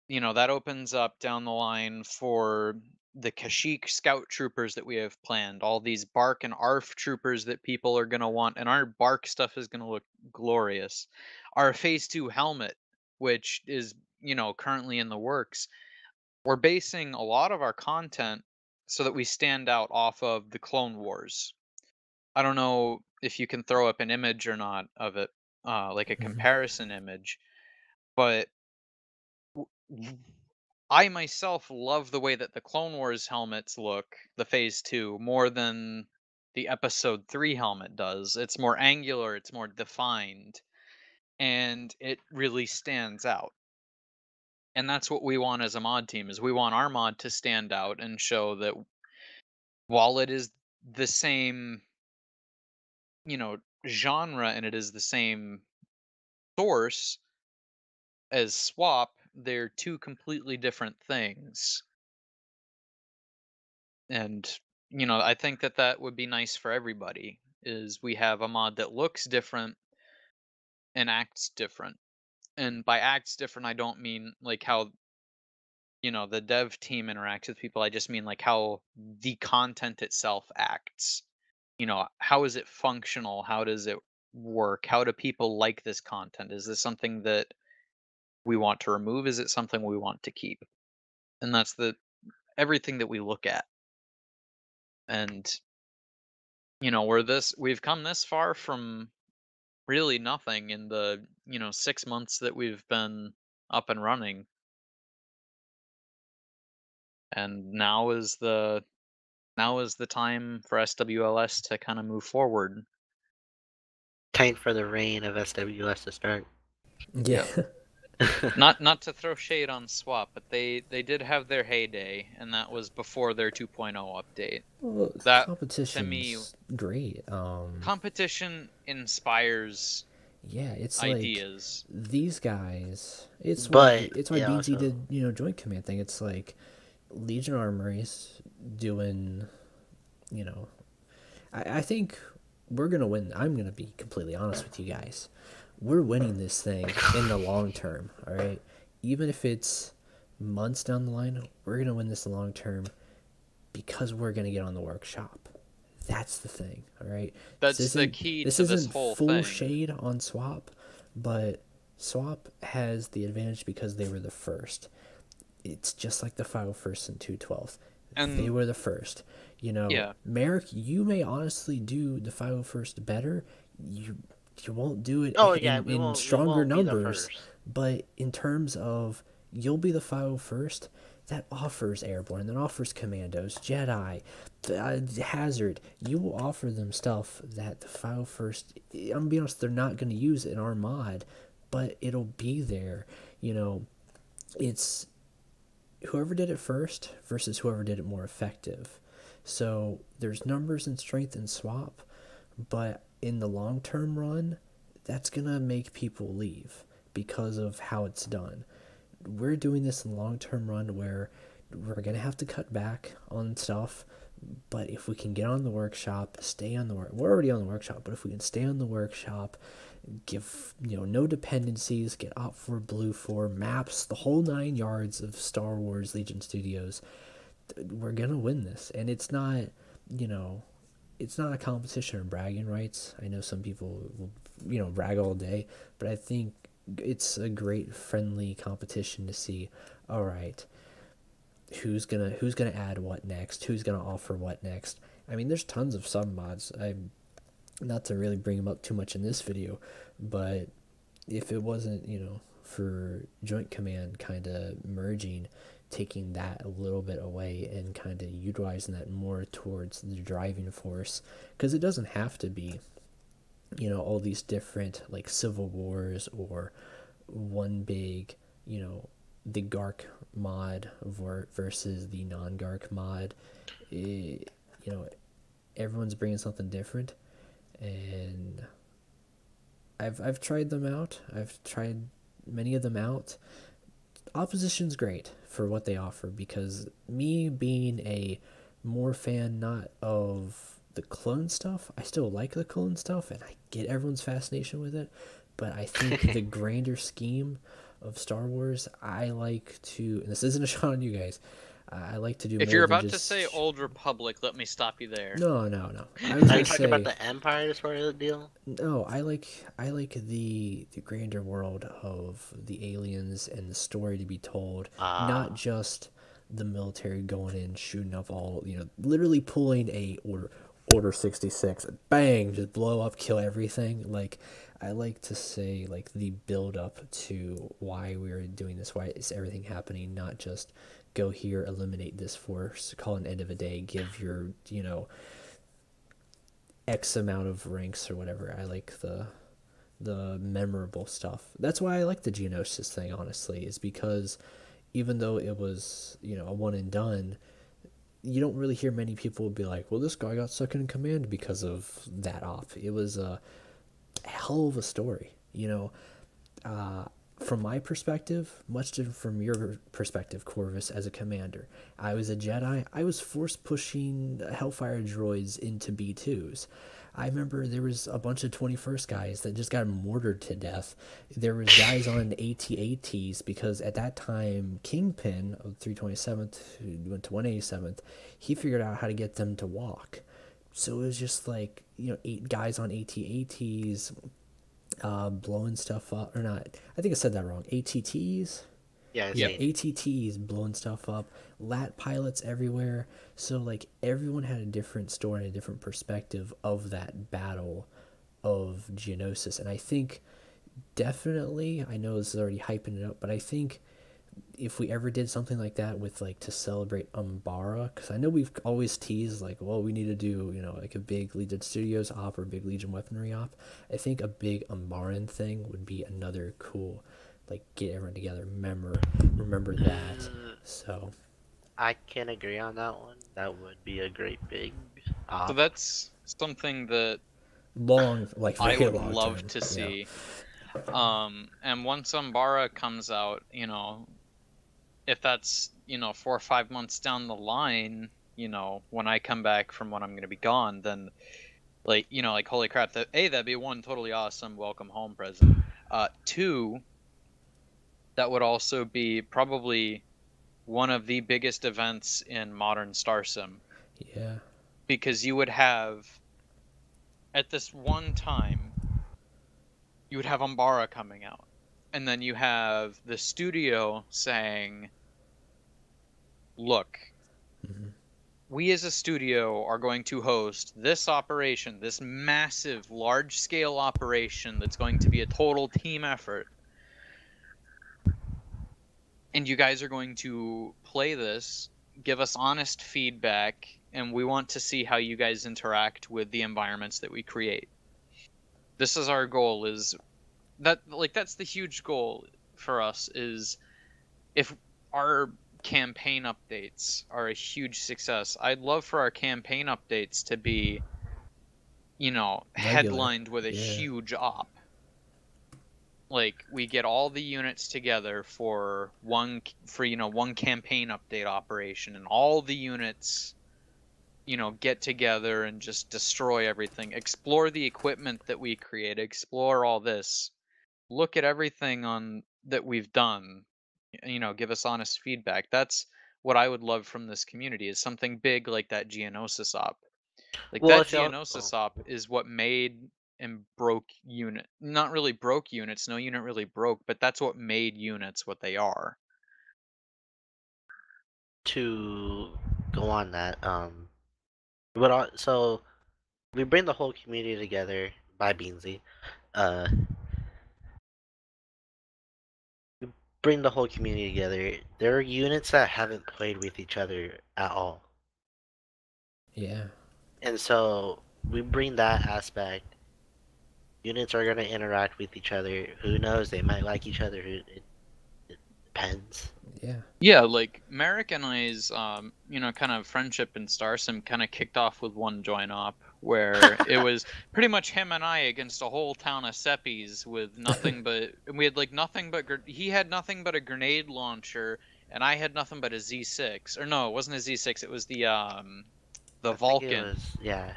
That opens up down the line for the Kashyyyk scout troopers that we have planned, all these bark and ARF troopers that people are going to want, and our bark stuff is going to look glorious. Our Phase 2 helmet, which is, currently in the works, we're basing a lot of our content so that we stand out off of the Clone Wars. I don't know if you can throw up an image or not of it, like a comparison image, but I myself love the way that the Clone Wars helmets look, the Phase 2, more than the Episode 3 helmet does. It's more angular, it's more defined, and it really stands out. And that's what we want as a mod team, is we want our mod to stand out and show that while it is the same, genre and it is the same source as SWOP, they're two completely different things. And I think that that would be nice for everybody, is we have a mod that looks different and acts different. And by acts different, I don't mean like how the dev team interacts with people. I just mean like how the content itself acts. How is it functional? How does it work? How do people like this content? Is this something that we want to remove? Is it something we want to keep? And that's everything that we look at. And we've come this far from really nothing in the 6 months that we've been up and running, and now is the time for SWLS to kind of move forward. Time for the reign of SWLS to start. Yeah. Not to throw shade on SWOP, but they did have their heyday, and that was before their 2.0 update. Well, That, competition's to me, great. competition inspires Yeah, it's ideas. like these guys. It's But, why yeah, Beansey also- did Joint Command thing. It's like Legion Armories doing, I think we're gonna win. I'm gonna be completely honest with you guys. We're winning this thing in the long term. All right, even if it's months down the line, we're gonna win this in the long term because we're gonna get on the workshop. That's the thing, all right? That's the key This to this isn't whole full thing. shade on SWOP, but SWOP has the advantage because they were the first. It's just like the 501st and 212th. And They were the first. Yeah. Merek, you may honestly do the 501st better. You won't do it Oh, yeah, we in won't- we stronger won't be the numbers, first. but in terms of you'll be the 501st, that offers airborne, that offers commandos, Jedi, Hazard. You will offer them stuff that the 501st, I'm gonna be honest, they're not going to use in our mod, but it'll be there. It's whoever did it first versus whoever did it more effective. So there's numbers and strength in SWOP, but in the long-term run, that's going to make people leave because of how it's done. We're doing this in the long-term run where we're going to have to cut back on stuff, but if we can get on the workshop, stay on the work. We're already on the workshop, but if we can stay on the workshop, give no dependencies, get OP4, Blue 4, maps, the whole 9 yards of Star Wars Legion Studios, we're going to win this. And it's not, it's not a competition of bragging rights. I know some people will, brag all day, but I think it's a great friendly competition to see, all right, who's gonna add what next, who's gonna offer what next. I mean, there's tons of sub mods. I'm not to really bring them up too much in this video, but if it wasn't for Joint Command kind of merging, taking that a little bit away and kind of utilizing that more towards the driving force, because it doesn't have to be all these different like civil wars or one big the Gark mod versus the non-Gark mod. Everyone's bringing something different, and I've tried them out. I've tried many of them out. Opposition's great for what they offer, because me being a more fan not of the clone stuff, I still like the clone stuff and I get everyone's fascination with it, but I think the grander scheme of Star Wars, I like to, and this isn't a shot on you guys, I like to do If more you're than about to just... say Old Republic, let me stop you there. No. I was Are gonna you talking say, about the Empire sort of the deal? no, I like the grander world of the aliens and the story to be told, not just the military going in, shooting up all, literally pulling a Order 66, bang, just blow up, kill everything. Like, I like to say, like, the build up to why we're doing this, why is everything happening, not just go here, eliminate this force, call an end of a day, give your, X amount of ranks or whatever. I like the memorable stuff. That's why I like the Geonosis thing, honestly, is because even though it was, a one and done, you don't really hear many people be like, well, this guy got second in command because of that op. It was a hell of a story, from my perspective, much different from your perspective, Corvus, as a commander. I was a Jedi. I was force pushing Hellfire droids into B2s. I remember there was a bunch of 21st guys that just got mortared to death. There was guys on AT-ATs because at that time, Kingpin of 327th, who went to 187th, he figured out how to get them to walk. So it was just like, 8 guys on AT-ATs, blowing stuff up, or not, I think I said that wrong, ATTs? Yeah, ATTs blowing stuff up, lat pilots everywhere. So like everyone had a different story and a different perspective of that battle of Geonosis. And I think definitely, I know this is already hyping it up, but I think if we ever did something like that with like to celebrate Umbara, because I know we've always teased like, well, we need to do, you know, like a big Legion Studios op or a big Legion Weaponry op. I think a big Umbaran thing would be another cool, like, get everyone together, remember that. So I can agree on that one. That would be a great big op. So that's something that long, like I very would long love term, to yeah. see. And once Umbara comes out, you know, if that's, you know, 4 or 5 months down the line, you know, when I come back from when I'm going to be gone, then, like, you know, like, holy crap, that'd be one totally awesome welcome home present. Two, that would also be probably one of the biggest events in modern Starsim. Yeah. Because you would have, at this one time, you would have Umbara coming out. And then you have the studio saying, look, we as a studio are going to host this operation, this massive, large-scale operation that's going to be a total team effort. And you guys are going to play this, give us honest feedback, and we want to see how you guys interact with the environments that we create. This is our goal, is that, like, that's the huge goal for us, is if our campaign updates are a huge success, I'd love for our campaign updates to be, you know, headlined with a huge op. Like, we get all the units together for one campaign update operation, and all the units, you know, get together and just destroy everything, explore the equipment that we create, explore all this, look at everything on that we've done, you know, give us honest feedback. That's what I would love from this community, is something big like that Geonosis op. Like, Well, that if y'all- Geonosis op is what made and broke unit. Not really broke units, no unit really broke, but that's what made units what they are. To go on that, so we bring the whole community together by Beansey. We bring the whole community together. There are units that haven't played with each other at all. Yeah. And so we bring that aspect. Units are going to interact with each other. Who knows? They might like each other. It depends. Yeah. Yeah, like, Merek and I's, you know, kind of friendship in Starsim kind of kicked off with one joint op, where it was pretty much him and I against a whole town of Seppies with nothing but, we had, like, nothing but, he had nothing but a grenade launcher, and I had nothing but a Z6. Or no, it wasn't a Z6, it was the Vulcan. Yeah.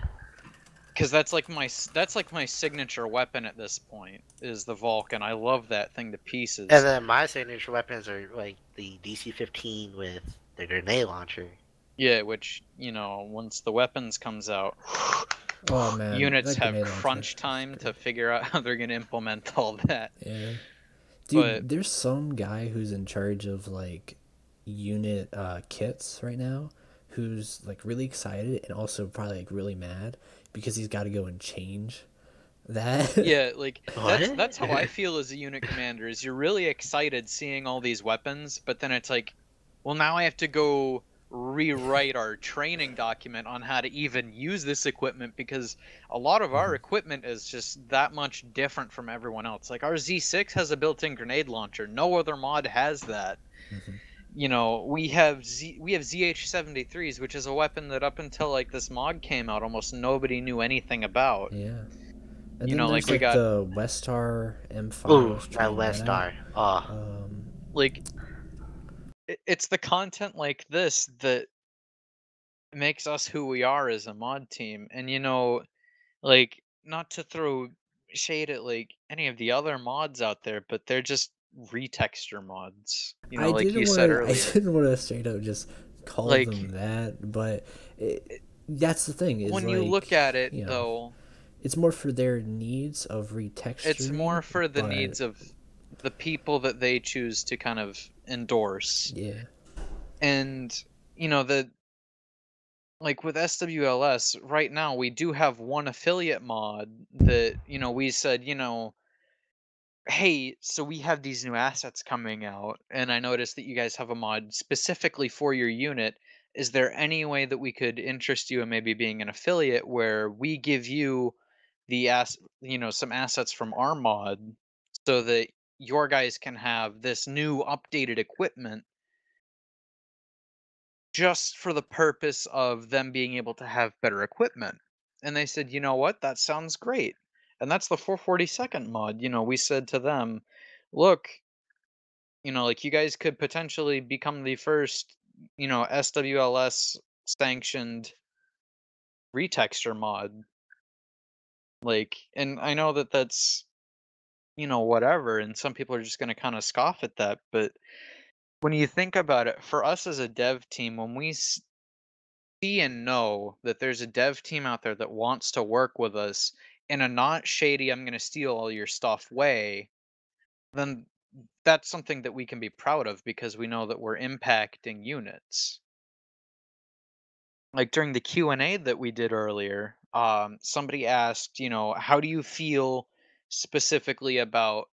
Because that's like my signature weapon at this point, is the Vulcan. I love that thing to pieces. And then my signature weapons are like the DC-15 with the grenade launcher. Yeah, which, you know, once the weapons comes out, oh man, units have crunch time to figure out how they're gonna implement all that. Yeah. Dude, but there's some guy who's in charge of like unit kits right now who's like really excited and also probably like really mad because he's got to go and change that. Yeah, like, that's how I feel as a unit commander, is you're really excited seeing all these weapons, but then it's like, well, now I have to go rewrite our training document on how to even use this equipment, because a lot of our equipment is just that much different from everyone else. Like, our Z6 has a built-in grenade launcher. No other mod has that. You know, we have ZH-73s, which is a weapon that up until like this mod came out, almost nobody knew anything about. Yeah. And you then know, there's like, we got the Westar M5. Ooh, that Westar. Like, it's the content like this that makes us who we are as a mod team. And, you know, like, not to throw shade at like any of the other mods out there, but they're just retexture mods. You know, like you said earlier. I didn't want to straight up just call like, them that, but that's the thing. Is when like, you look at it, you know, though, it's more for their needs of retexturing. It's more for the needs of the people that they choose to kind of endorse. Yeah. And, you know, like with SWLS, right now we do have one affiliate mod that, you know, we said, you know, hey, so we have these new assets coming out, and I noticed that you guys have a mod specifically for your unit. Is there any way that we could interest you in maybe being an affiliate where we give you some assets from our mod so that your guys can have this new updated equipment just for the purpose of them being able to have better equipment. And they said, you know what, that sounds great. And that's the 442nd mod. We said to them, look, like you guys could potentially become the first, SWLS sanctioned retexture mod. Like, and I know that that's, whatever. And some people are just going to kind of scoff at that. But when you think about it, for us as a dev team, when we see and know that there's a dev team out there that wants to work with us in a not shady, I'm going to steal all your stuff way, then that's something that we can be proud of because we know that we're impacting units. Like during the Q&A that we did earlier, somebody asked, how do you feel specifically about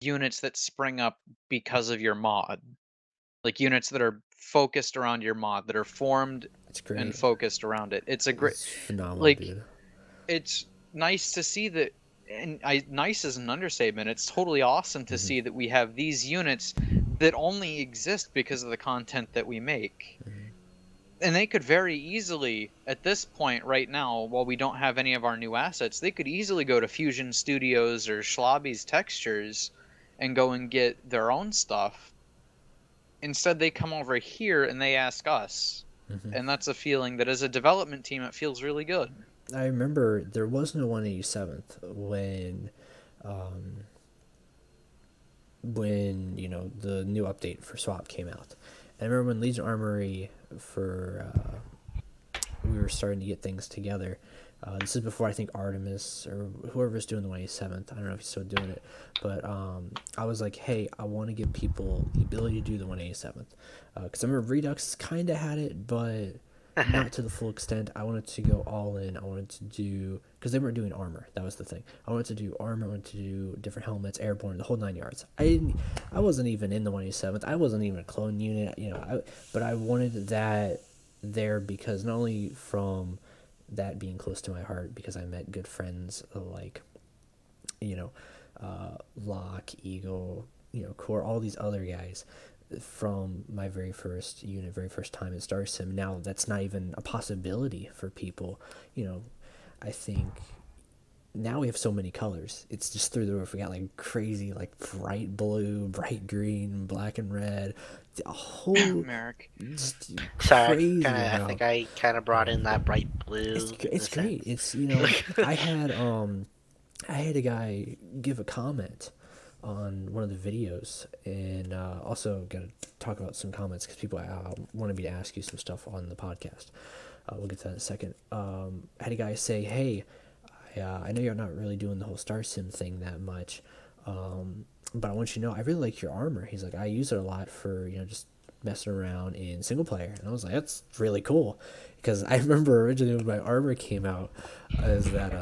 units that spring up because of your mod? Like units that are focused around your mod, that are formed It's and great. focused around it. It's a great, It's phenomenal, like, dude. it's nice to see that, and nice is an understatement. It's totally awesome to Mhm. see that we have these units that only exist because of the content that we make. Mhm. And they could very easily, at this point right now, while we don't have any of our new assets, they could easily go to Fusion Studios or Schlobby's Textures and go and get their own stuff. Instead, they come over here and they ask us. Mhm. And that's a feeling that as a development team, it feels really good. I remember there was no 187th when the new update for SWOP came out. And I remember when Legion Armory we were starting to get things together. This is before I think Artemis or whoever's doing the 187th. I don't know if he's still doing it, but I was like, hey, I want to give people the ability to do the 187th because I remember Redux kind of had it, but not to the full extent. I wanted to go all in. I wanted to do because they weren't doing armor. That was the thing. I wanted to do armor. I wanted to do different helmets, airborne, the whole 9 yards. I wasn't even in the 187th. I wasn't even a clone unit. But I wanted that there because not only from that being close to my heart because I met good friends like Locke, Eagle, Core, all these other guys from my very first unit, very first time in Starsim. Now that's not even a possibility for people. I think now we have so many colors. It's just through the roof. We got like crazy, like bright blue, bright green, black and red. A whole Merek. just Sorry, crazy I think I kind of brought in that bright blue. It's great. It's I had a guy give a comment on one of the videos, and also got to talk about some comments because people wanted me to ask you some stuff on the podcast. We'll get to that in a second. I had a guy say, "Hey, I know you're not really doing the whole Starsim thing that much, but I want you to know I really like your armor." He's like, "I use it a lot for just messing around in single player," and I was like, "That's really cool," because I remember originally when my armor came out, is that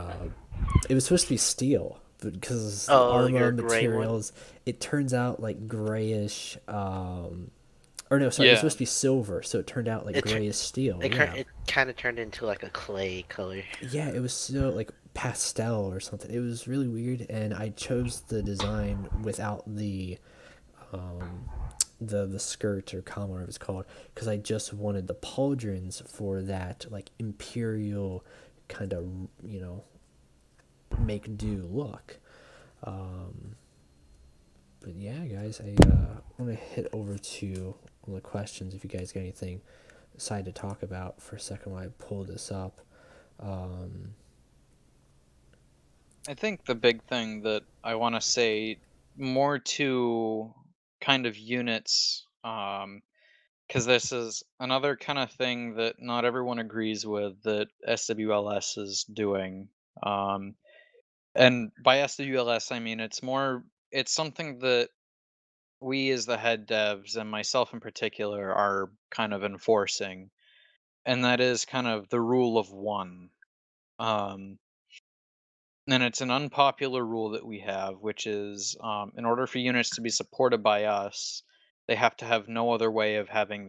it was supposed to be steel, but because the Oh, armor your gray one? materials, it turns out like grayish. Or no, sorry, it was Yeah. supposed to be silver, so it turned out like grayish steel. It kind of turned into like a clay color. Yeah, it was so like pastel or something. It was really weird, and I chose the design without the skirt or collar, whatever it's called, because I just wanted the pauldrons for that like imperial kind of make do look. But yeah, guys, I want to hit over to all the questions if you guys got anything aside to talk about for a second while I pull this up. I think the big thing that I want to say more to kind of units, because this is another kind of thing that not everyone agrees with that SWLS is doing. And by SWLS, I mean it's something that we as the head devs and myself in particular are kind of enforcing, and that is kind of the rule of one. Um, And it's an unpopular rule that we have, which is in order for units to be supported by us, they have to have no other way of having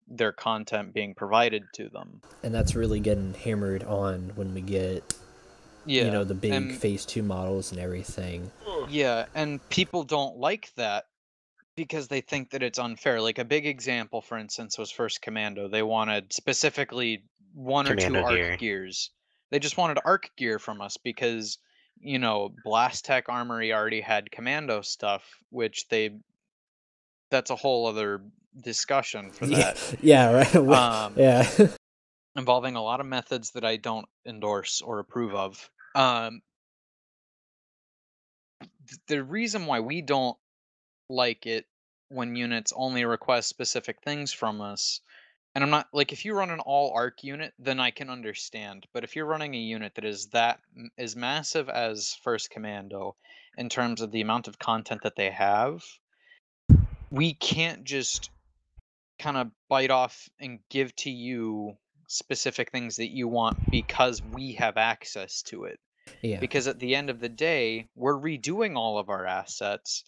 their content being provided to them. And that's really getting hammered on when we get, Yeah, the big and phase 2 models and everything. yeah, and people don't like that because they think that it's unfair. Like a big example, for instance, was First Commando. They wanted specifically one or two Commando arc gear. gears. They just wanted arc gear from us because, Blast Tech Armory already had Commando stuff, which that's a whole other discussion for that. Yeah, right. Yeah. Involving a lot of methods that I don't endorse or approve of. The reason why we don't like it when units only request specific things from us, and I'm not like, if you run an all arc unit, then I can understand. But if you're running a unit that is massive as First Commando in terms of the amount of content that they have, we can't just kind of bite off and give to you specific things that you want because we have access to it. Yeah. Because at the end of the day, we're redoing all of our assets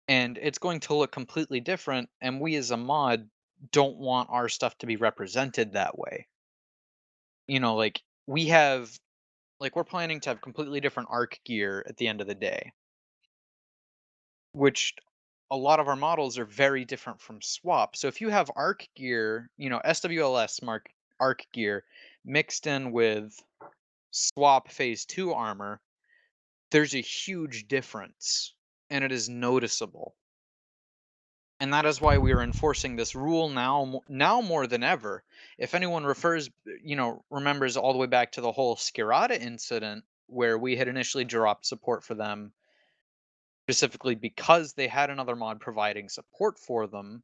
and it's going to look completely different, and we as a mod don't want our stuff to be represented that way. Like we're planning to have completely different arc gear at the end of the day, which a lot of our models are very different from SWOP. So if you have arc gear, SWLS mark arc gear mixed in with SWOP phase 2 armor, there's a huge difference and it is noticeable. And that is why we are enforcing this rule now more than ever. If anyone remembers all the way back to the whole Skirata incident where we had initially dropped support for them specifically because they had another mod providing support for them,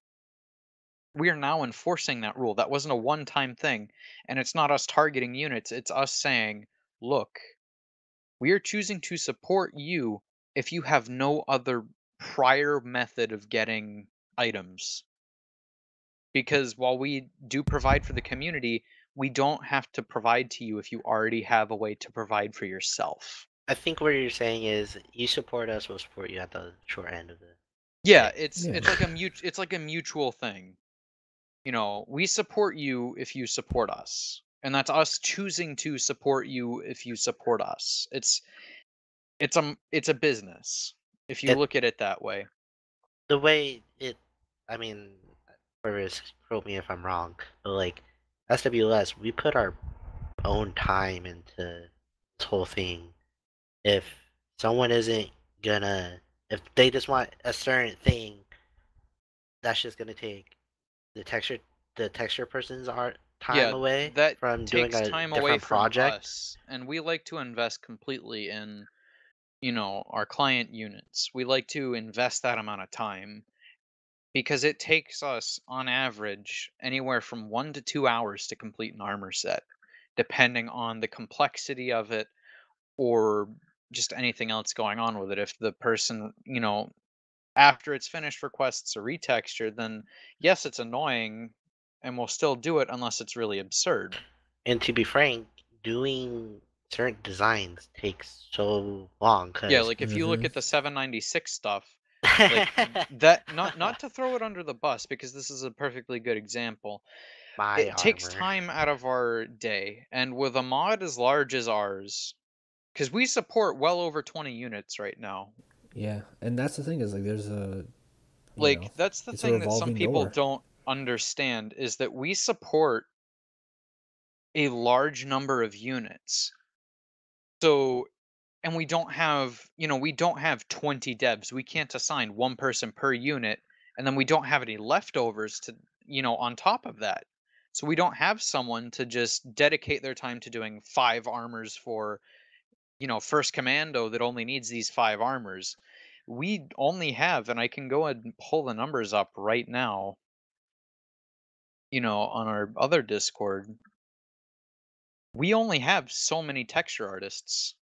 we are now enforcing that rule. That wasn't a one-time thing, and it's not us targeting units, it's us saying, look, we are choosing to support you if you have no other prior method of getting items. Because while we do provide for the community, we don't have to provide to you if you already have a way to provide for yourself. I think what you're saying is you support us, we'll support you at the short end of it. Yeah, Okay. it's Yeah. it's like a mutual thing. We support you if you support us. And that's us choosing to support you if you support us. It's a business if you It, look at it that way. the way it, I mean, Corvus, quote me if I'm wrong, but like SWLS, we put our own time into this whole thing. If someone isn't gonna, if they just want a certain thing, that's just gonna take the texture person's art time Yeah, away that from doing takes a time away different from project. us, and we like to invest completely in our client units. We like to invest that amount of time because it takes us, on average, anywhere from 1 to 2 hours to complete an armor set, depending on the complexity of it or just anything else going on with it. If the person, after it's finished requests a retexture, then yes, it's annoying and we'll still do it unless it's really absurd. And to be frank, doing certain designs takes so long Yeah, because like if you look at the 796 stuff, like that, not to throw it under the bus because this is a perfectly good example. my It takes armor. time out of our day, and with a mod as large as ours, because we support well over 20 units right now. Yeah. And that's the thing is, like, there's That's the it's a thing that some revolving people door. don't understand is that we support a large number of units. So, and we don't have 20 devs. We can't assign one person per unit, and then we don't have any leftovers to, on top of that. So we don't have someone to just dedicate their time to doing 5 armors for, First Commando that only needs these 5 armors. We only have, and I can go ahead and pull the numbers up right now, on our other Discord. We only have so many texture artists.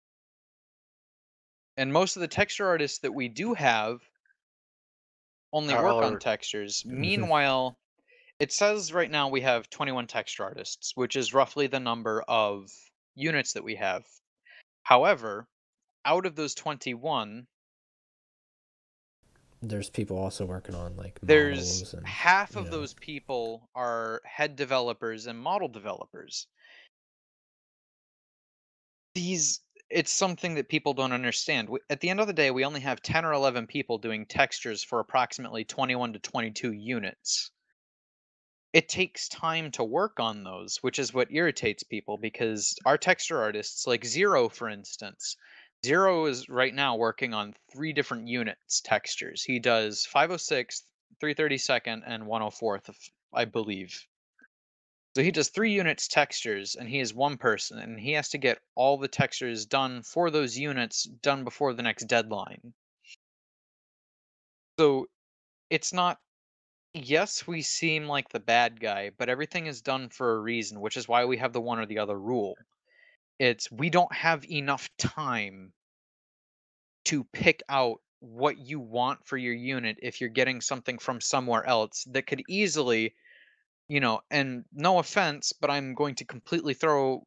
And most of the texture artists that we do have only Are work on all textures. Mhm. Meanwhile, it says right now we have 21 texture artists, which is roughly the number of units that we have. However, out of those 21, there's people also working on like there's models and half of know. those people are head developers and model developers. It's something that people don't understand. At the end of the day, we only have 10 or 11 people doing textures for approximately 21 to 22 units. It takes time to work on those, which is what irritates people, because our texture artists, like Zero, for instance, Zero is right now working on 3 different units textures. He does 506th, 332nd, and 104th, I believe. So he does 3 units textures, and he is one person, and he has to get all the textures done for those units done before the next deadline. So it's not, yes, we seem like the bad guy, but everything is done for a reason, which is why we have the one or the other rule. It's we don't have enough time to pick out what you want for your unit if you're getting something from somewhere else that could easily, and no offense, but I'm going to completely throw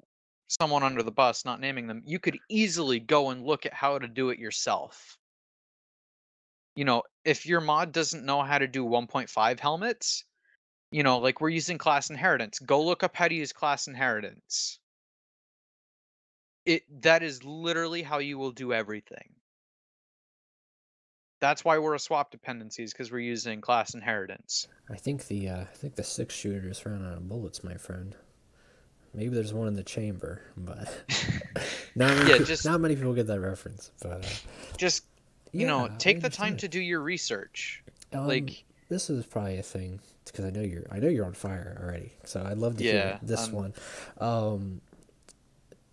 someone under the bus, not naming them. You could easily go and look at how to do it yourself. If your mod doesn't know how to do 1.5 helmets, like we're using class inheritance, go look up how to use class inheritance. That is literally how you will do everything. That's why we're a swap dependencies, because we're using class inheritance. I think the 6-shooters ran out of bullets, my friend. Maybe there's one in the chamber, but not many people get that reference. But just take the time to do your research. This is probably a thing because I know you're on fire already. So I'd love to hear this one.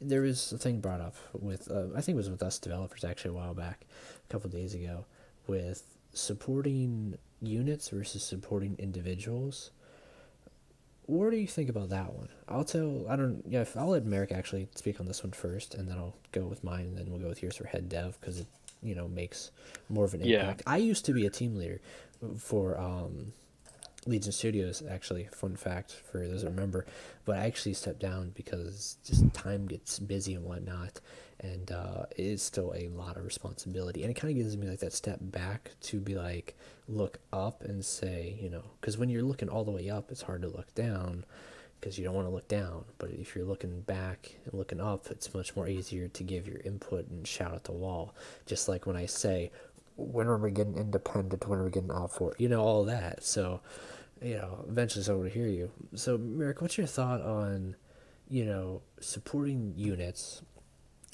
There was a thing brought up with I think it was with us developers actually a while back, a couple of days ago, with supporting units versus supporting individuals. What do you think about that one? I'll let Merek actually speak on this one first, and then I'll go with mine, and then we'll go with yours for head dev, because it, makes more of an impact. I used to be a team leader for Legion Studios, actually, fun fact for those that remember, but I actually stepped down because just time gets busy and whatnot, and it is still a lot of responsibility, and it kind of gives me like that step back to be like, look up and say, because when you're looking all the way up, it's hard to look down, because you don't want to look down, but if you're looking back and looking up, it's much more easier to give your input and shout at the wall, just like when I say, when are we getting independent, when are we getting off for, all that, so... eventually someone will hear you. So, Merek, what's your thought on, supporting units?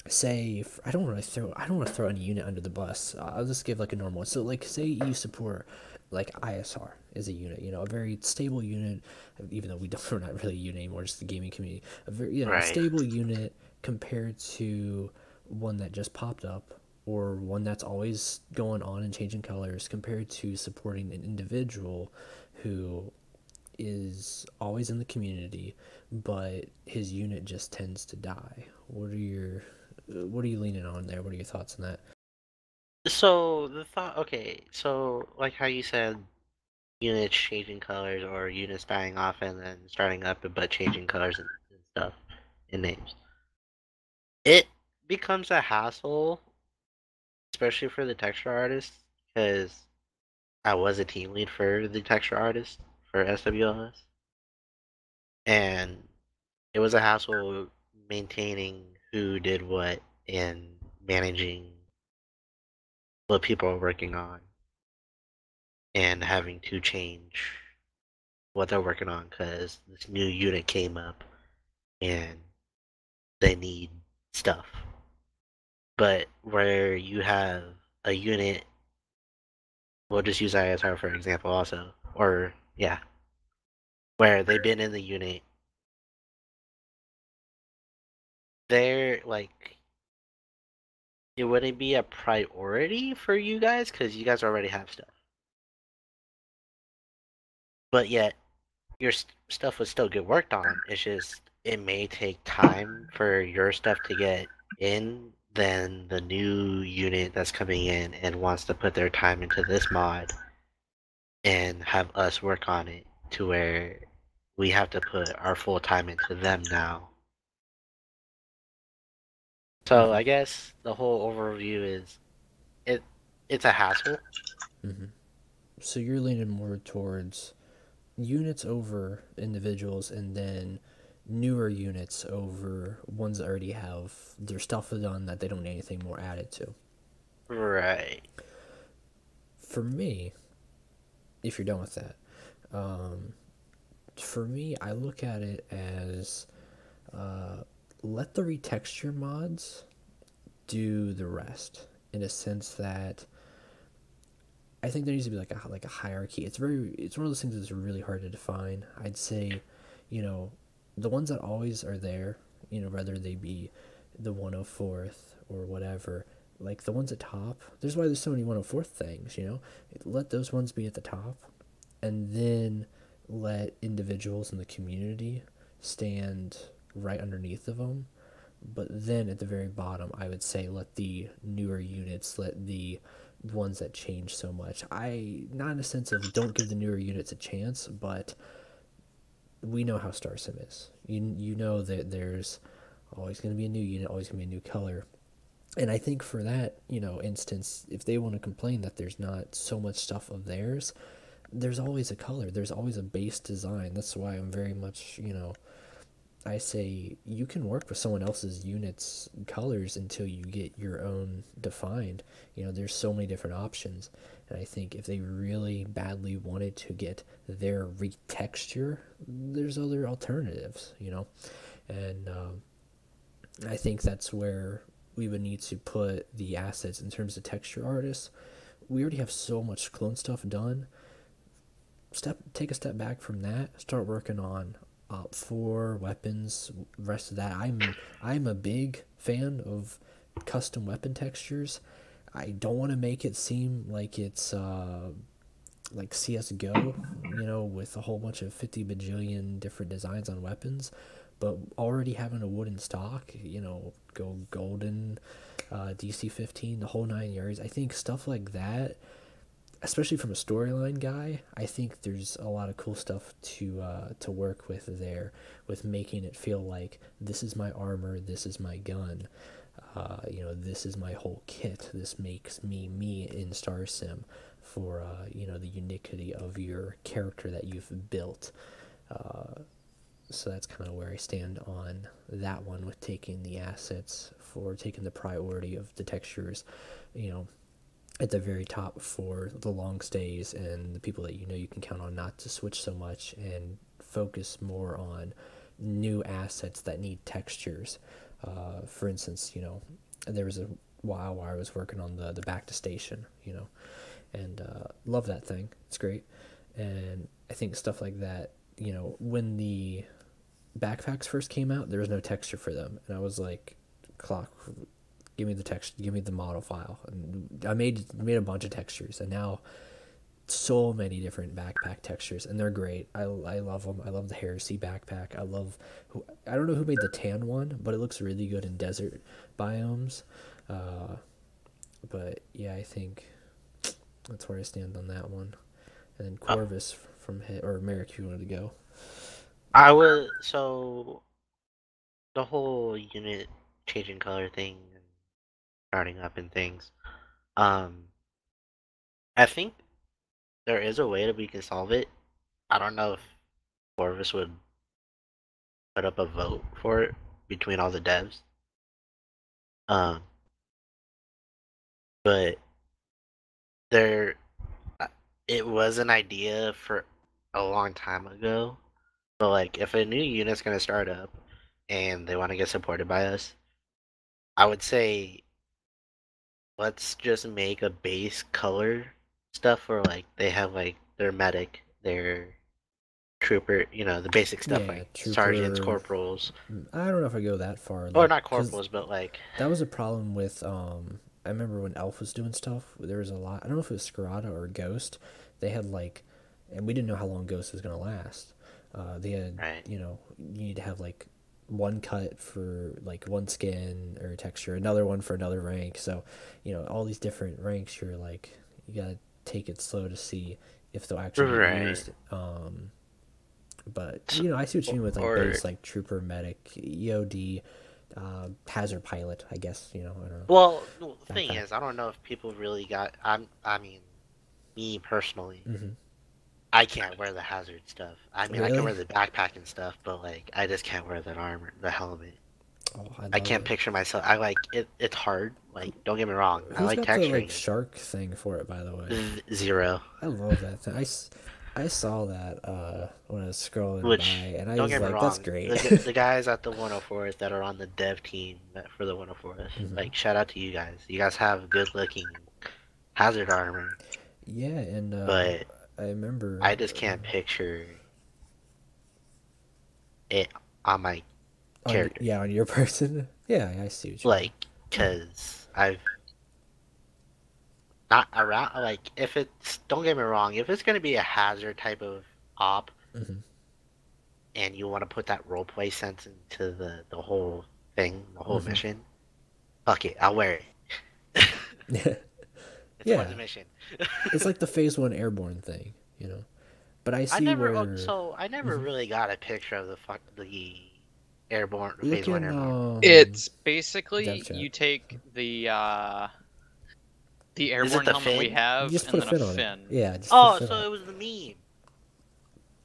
Say, I don't want to throw any unit under the bus. I'll just give like a normal one. So, like, say you support like ISR as a unit, a very stable unit, even though we're not really a unit anymore, just the gaming community. A very, a stable unit compared to one that just popped up, or one that's always going on and changing colors, compared to supporting an individual who is always in the community, but his unit just tends to die. What are you leaning on there? What are your thoughts on that? So so like how you said, units changing colors or units dying off and then starting up but changing colors and stuff in names. It becomes a hassle, especially for the texture artist, because I was a team lead for the texture artist for SWLS, and it was a hassle maintaining who did what and managing what people are working on and having to change what they're working on because this new unit came up and they need stuff. But where you have a unit, we'll just use ISR for example also, or yeah, where they've been in the unit, they're like, it wouldn't be a priority for you guys because you guys already have stuff. But yet, your stuff would still get worked on. It's just, it may take time for your stuff to get in than the new unit that's coming in and wants to put their time into this mod and have us work on it to where we have to put our full time into them now. So I guess the whole overview is it's a hassle. So you're leaning more towards units over individuals, and then newer units over ones that already have their stuff done that they don't need anything more added to. Right. For me, if you're done with that, for me, I look at it as let the retexture mods do the rest, in a sense that I think there needs to be like a hierarchy. It's one of those things that's really hard to define. I'd say, the ones that always are there, whether they be the 104th or whatever, like the ones at top. There's why there's so many 104th things. Let those ones be at the top, and then let individuals in the community stand right underneath of them. But then at the very bottom, I would say let the newer units, let the ones that change so much. Not in a sense of don't give the newer units a chance, but we know how Starsim is. You know that there's always going to be a new unit, always going to be a new color. And I think for that, instance, if they want to complain that there's not so much stuff of theirs, there's always a color. There's always a base design. That's why I'm very much, I say you can work with someone else's units colors until you get your own defined. There's so many different options, and I think if they really badly wanted to get their retexture, there's other alternatives. And I think that's where we would need to put the assets in terms of texture artists. We already have so much clone stuff done. Take a step back from that. Start working on Op 4 weapons, rest of that. I'm a big fan of custom weapon textures. I don't want to make it seem like it's like CS:GO, with a whole bunch of 50 bajillion different designs on weapons, but already having a wooden stock, go golden, DC-15, the whole 9 yards. I think stuff like that, especially from a storyline guy, I think there's a lot of cool stuff to work with there, with making it feel like this is my armor, this is my gun, this is my whole kit. This makes me in Starsim for the uniquity of your character that you've built. So that's kind of where I stand on that one, with taking the assets, for taking the priority of the textures, at the very top for the long stays and the people that you can count on not to switch so much, and focus more on new assets that need textures. For instance, there was a while where I was working on the back to station, and love that thing. It's great. And I think stuff like that, when the backpacks first came out, there was no texture for them, and I was like, clock, give me the text, give me the model file. And I made a bunch of textures, and now so many different backpack textures, and they're great. I love them. I love the Heresy backpack. I don't know who made the tan one, but it looks really good in desert biomes. But yeah, I think that's where I stand on that one. And then Corvus from or Merek, if you wanted to go. So the whole unit changing color thing and starting up and things. I think there is a way that we can solve it. I don't know if Corvus would put up a vote for it between all the devs. But it was an idea for a long time ago. But like, if a new unit's gonna start up and they want to get supported by us, I would say let's just make a base color stuff for like they have like their medic, their trooper, the basic stuff, Yeah, like trooper, sergeants, corporals. I don't know if I go that far. Or not corporals, but like that was a problem with I remember when Elf was doing stuff, there was a lot. I don't know if it was Scarada or Ghost. They had like, and we didn't know how long Ghost was gonna last. They had, right. You need to have like one cut for like one skin or texture, another one for another rank. So, all these different ranks, you're like, you gotta take it slow to see if they'll actually get used. But I see what you mean with like base, like trooper, medic, EOD, hazard pilot, I guess. I don't know. Well, the thing Backpack. is, I don't know if people really got. I mean, me personally, Mm-hmm. I can't wear the hazard stuff. I mean, I can Really? wear the backpack and stuff, but like, I just can't wear that armor, the helmet. Oh, I can't picture myself. I like it. It's hard. Like, don't get me wrong. I Who's like got the texturing. shark thing for it, by the way? Zero. I love that thing. I saw that when I was scrolling Which, by, and I don't was get me like, wrong. "That's great." The guys at the 104th that are on the dev team for the 104th, like, shout out to you guys. You guys have good looking hazard armor. Yeah, and But I remember. I just can't picture it on my character. Yeah, on your person. Yeah, I see what you mean. Like, cause I've not around. Like, if it's, don't get me wrong, if it's gonna be a hazard type of op, and you want to put that roleplay sense into the whole thing, the whole mission, fuck it, I'll wear it. It's for the mission. It's like the Phase 1 airborne thing, But I see where. I never really got a picture of the airborne Phase 1 airborne. It's basically Dev you take the Is it airborne the helmet we fin? have You just and put then a a fin on fin. it. Yeah. Just Oh, put a fin so on it was the meme.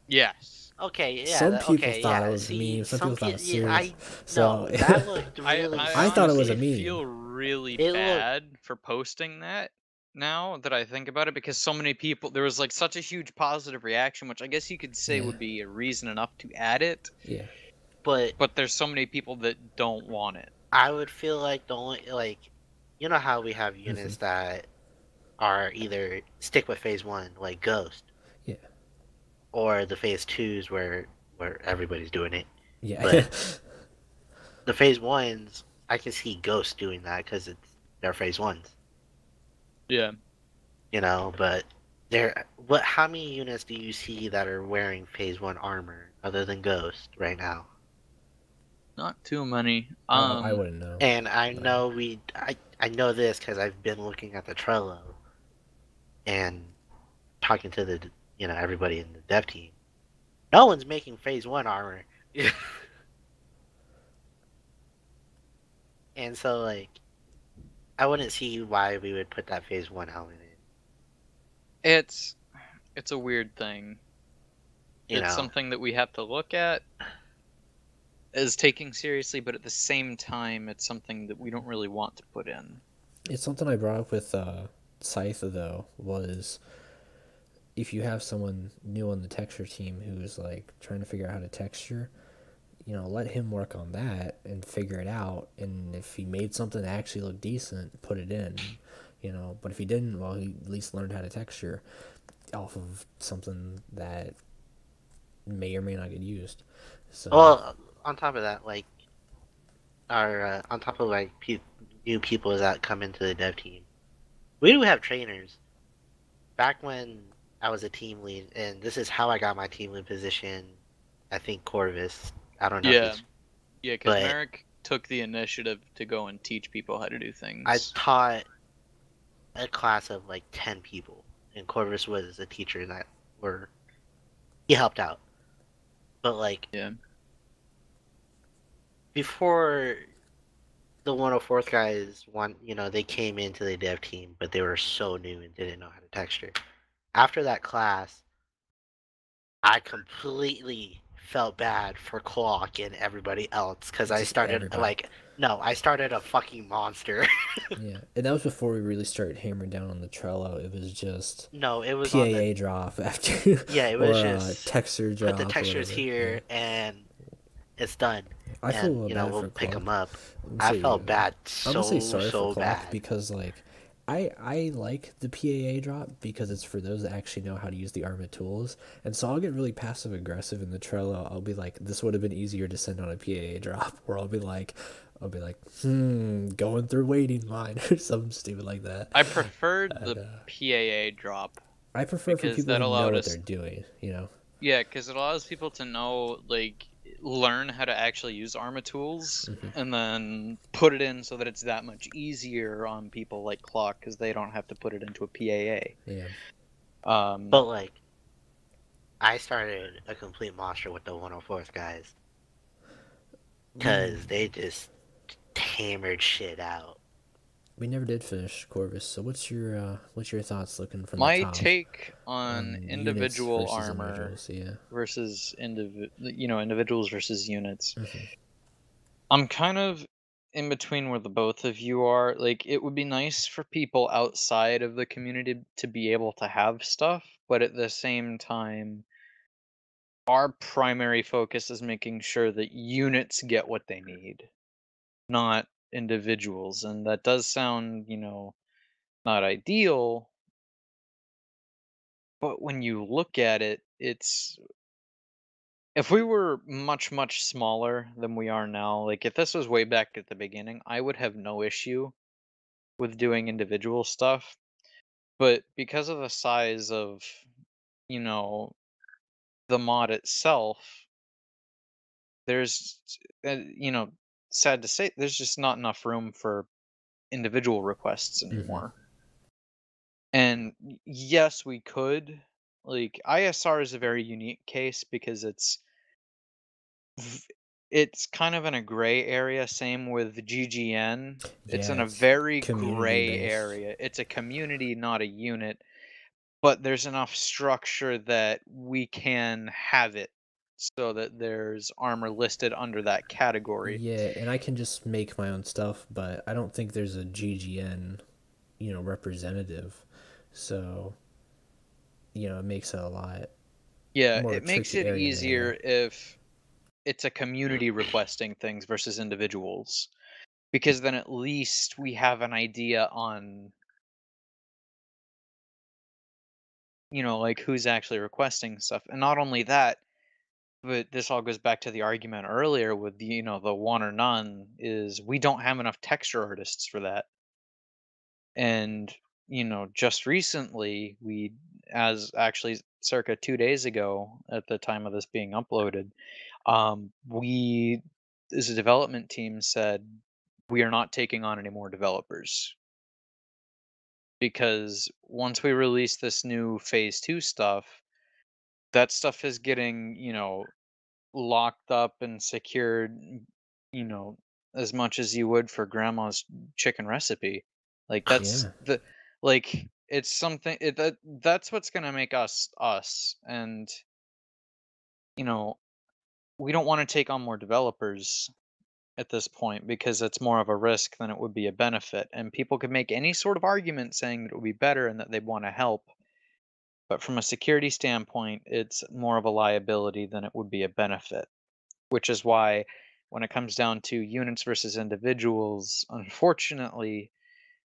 Yes. Okay, yeah. Some people okay, thought yeah. it was a meme. Some people thought it was serious. No, that looked really. I thought it was a meme. I feel really bad for posting that now that I think about it, because so many people, there was like such a huge positive reaction, which I guess you could say would be a reason enough to add it. Yeah. But there's so many people that don't want it. I would feel like the only, like, you know how we have units that are either stick with Phase 1, like Ghost. Yeah. Or the Phase 2s where everybody's doing it. Yeah. But the Phase 1s, I can see Ghost doing that because they're Phase 1s. Yeah. But how many units do you see that are wearing Phase 1 armor other than Ghost right now? Not too many. I wouldn't know. And I know I know this because I've been looking at the Trello and talking to the everybody in the dev team. No one's making Phase 1 armor. And so, like, I wouldn't see why we would put that Phase 1 helmet in. It's a weird thing. It's something that we have to look at as taking seriously, but at the same time, it's something that we don't really want to put in. It's something I brought up with Scythe, though, was if you have someone new on the texture team who's, like, trying to figure out how to texture, let him work on that and figure it out. And if he made something that actually looked decent, put it in, But if he didn't, well, he at least learned how to texture off of something that may or may not get used. So. Well, on top of that, like, on top of, like, new people that come into the dev team, we do have trainers. Back when I was a team lead, and this is how I got my team lead position, I think Corvus. I don't know. Yeah, because Merek took the initiative to go and teach people how to do things. I taught a class of like 10 people, and Corvus was a teacher that he helped out. But like, before the 104th guys they came into the dev team, but they were so new and didn't know how to texture. After that class, I completely felt bad for Clock and everybody else because I started I started a fucking monster. Yeah, and that was before we really started hammering down on the Trello. It was just it was PAA drop after. Yeah, it was just texture drop. Put the textures here and it's done. I feel bad we'll for pick Clock. them up. I felt bad, I'm gonna say sorry for bad Clock because like I like the PAA drop because it's for those that actually know how to use the Arma tools, and so I'll get really passive aggressive in the Trello. I'll be like, this would have been easier to send on a PAA drop, or I'll be like, going through waiting line or something stupid like that. I preferred the PAA drop. I prefer for people who know what they're doing, Yeah, because it allows people to know, like, learn how to actually use Arma tools and then put it in so that it's that much easier on people like Clock because they don't have to put it into a PAA. Yeah. But like, I started a complete monster with the 104th guys because they just hammered shit out. We never did finish Corvus, so what's your thoughts looking from the My top take on units individual versus armor individuals? Yeah. versus individuals versus units. Mhm. I'm kind of in between where the both of you are. Like, it would be nice for people outside of the community to be able to have stuff, but at the same time, our primary focus is making sure that units get what they need, not individuals. And that does sound, not ideal, but when you look at it, it's if we were much, much smaller than we are now, like if this was way back at the beginning, I would have no issue with doing individual stuff. But because of the size of, you know, the mod itself, there's, sad to say, there's just not enough room for individual requests anymore. And yes, we could. Like ISR is a very unique case because it's kind of in a gray area. Same with GGN. It's Yeah, in a it's very community gray based. area. It's a community, not a unit. But there's enough structure that we can have it so that there's armor listed under that category. Yeah, and I can just make my own stuff, but I don't think there's a GGN, representative. So, it makes it a lot Yeah, more it makes tricky it area easier there. if it's a community requesting things versus individuals. Because then at least we have an idea on, like who's actually requesting stuff. And not only that, but this all goes back to the argument earlier with the one or none is we don't have enough texture artists for that. And just recently we, as actually circa 2 days ago at the time of this being uploaded, we as a development team said we are not taking on any more developers because once we release this new phase 2 stuff, that stuff is getting locked up and secured, you know, as much as you would for grandma's chicken recipe. Like that's Yeah. it's something that's what's gonna make us us. And you know, we don't want to take on more developers at this point because it's more of a risk than it would be a benefit. And people could make any sort of argument saying that it would be better and that they want to help. But from a security standpoint, it's more of a liability than it would be a benefit. Which is why when it comes down to units versus individuals, unfortunately,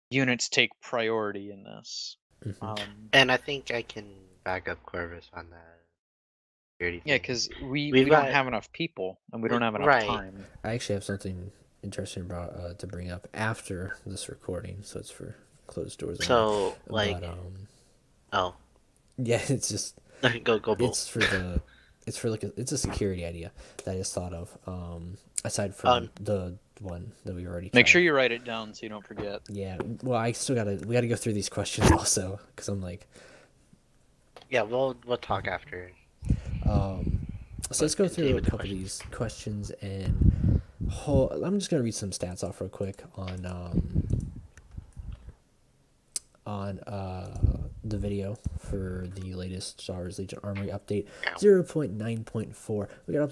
units take priority in this. Hmm. And I think I can back up Corvus on that security Yeah, thing. because we We've don't got have enough people and we don't have enough right. time. I actually have something interesting about to bring up after this recording, so it's for closed doors. So only. But oh, yeah, it's just go bolt. it's for it's a security idea that I just thought of. Aside from the one that we already tried. Make sure you write it down so you don't forget. Yeah, well, we gotta go through these questions also because I'm like. Yeah, we'll talk after. So let's go through a couple of these questions and I'm just gonna read some stats off real quick on the video for the latest Star Wars Legion Armory update 0.9.4. We gotta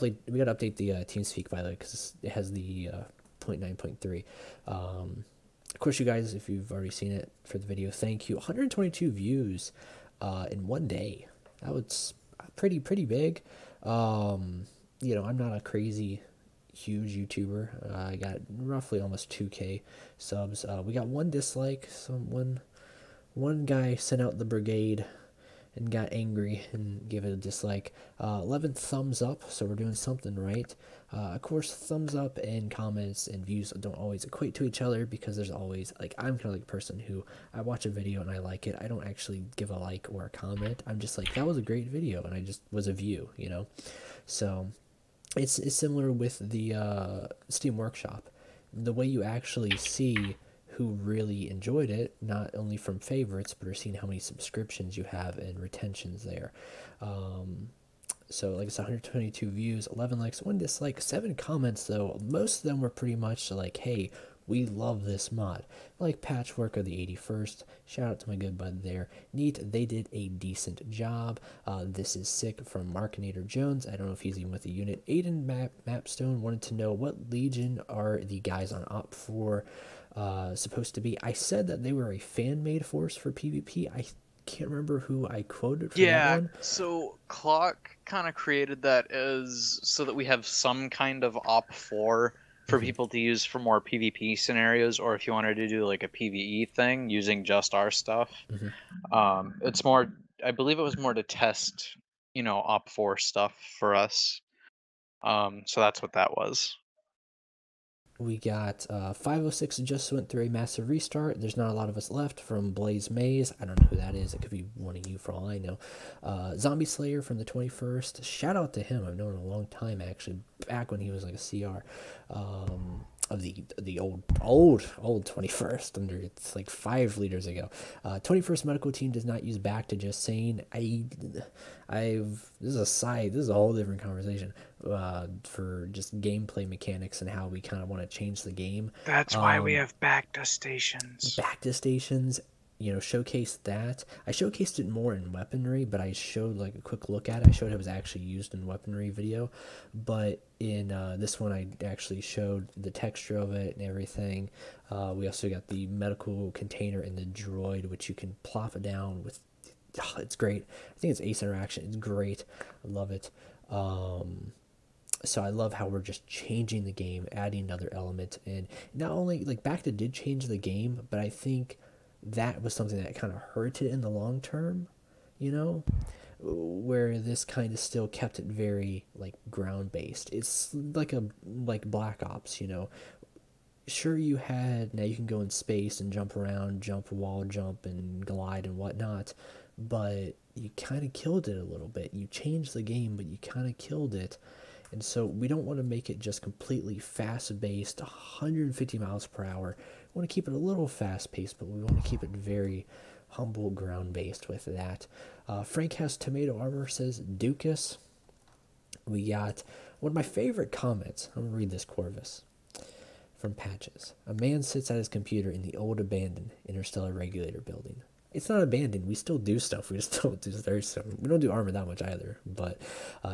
update the TeamSpeak by the way because it has the 0.9.3. Of course, you guys, if you've already seen it for the video, thank you. 122 views in one day. That was pretty big. I'm not a crazy huge YouTuber. I got roughly almost 2K subs. We got one dislike. One guy sent out the brigade and got angry and gave it a dislike. 11 thumbs up, so we're doing something right. Of course, thumbs up and comments and views don't always equate to each other because there's always, I'm kind of like a person who, I watch a video and I like it. I don't actually give a like or a comment. I'm just like, that was a great video, and I just was a view, So, it's similar with the Steam Workshop. The way you actually see who really enjoyed it, not only from favorites, but are seeing how many subscriptions you have and retentions there. So like I said, 122 views, 11 likes, 1 dislike, 7 comments though. Most of them were pretty much like, hey, We love this mod. Like Patchwork of the 81st. Shout out to my good bud there. Neat, they did a decent job. This is sick from Markinator Jones. I don't know if he's even with the unit. Aiden Mapstone wanted to know what Legion are the guys on Op 4 supposed to be. I said that they were a fan-made force for PvP. I can't remember who I quoted for that one. So Clock kind of created that as so that we have some kind of Op 4 for people to use for more PvP scenarios, or if you wanted to do like a PvE thing using just our stuff. It's more, I believe it was more to test, Op 4 stuff for us. So that's what that was. We got 506 just went through a massive restart. There's not a lot of us left from Blaze Maze. I don't know who that is. It could be one of you for all I know. Zombie Slayer from the 21st. Shout out to him. I've known him a long time, actually. Back when he was like a CR. Of the old 21st, under it's like 5 liters ago. 21st medical team does not use back to just saying this is a side, this is a whole different conversation for just gameplay mechanics and how we kind of want to change the game. That's why we have back to stations. Showcase that. I showcased it more in weaponry, but I showed like a quick look at it. I showed it was actually used in weaponry video, but in this one I actually showed the texture of it and everything. We also got the medical container and the droid, which you can plop it down with. It's great. I think it's ace interaction. It's great. I love it. So I love how we're just changing the game, adding another element, and not only like Bacta did change the game, but I think that was something that kind of hurt it in the long term, where this kind of still kept it very like ground based. It's like Black Ops, Sure, now you can go in space and jump around, jump wall jump and glide and whatnot, but you kind of killed it a little bit. You changed the game, but you kind of killed it. And so we don't want to make it just completely fast-based, 150 miles per hour. We want to keep it a little fast-paced, but we want to keep it very humble, ground-based with that. Frank has tomato armor, says Dukas. We got one of my favorite comments. I'm going to read this, Corvus, from Patches. A man sits at his computer in the old abandoned interstellar regulator building. It's not abandoned. We still do stuff. We just don't do Starsim. We don't do armor that much either. But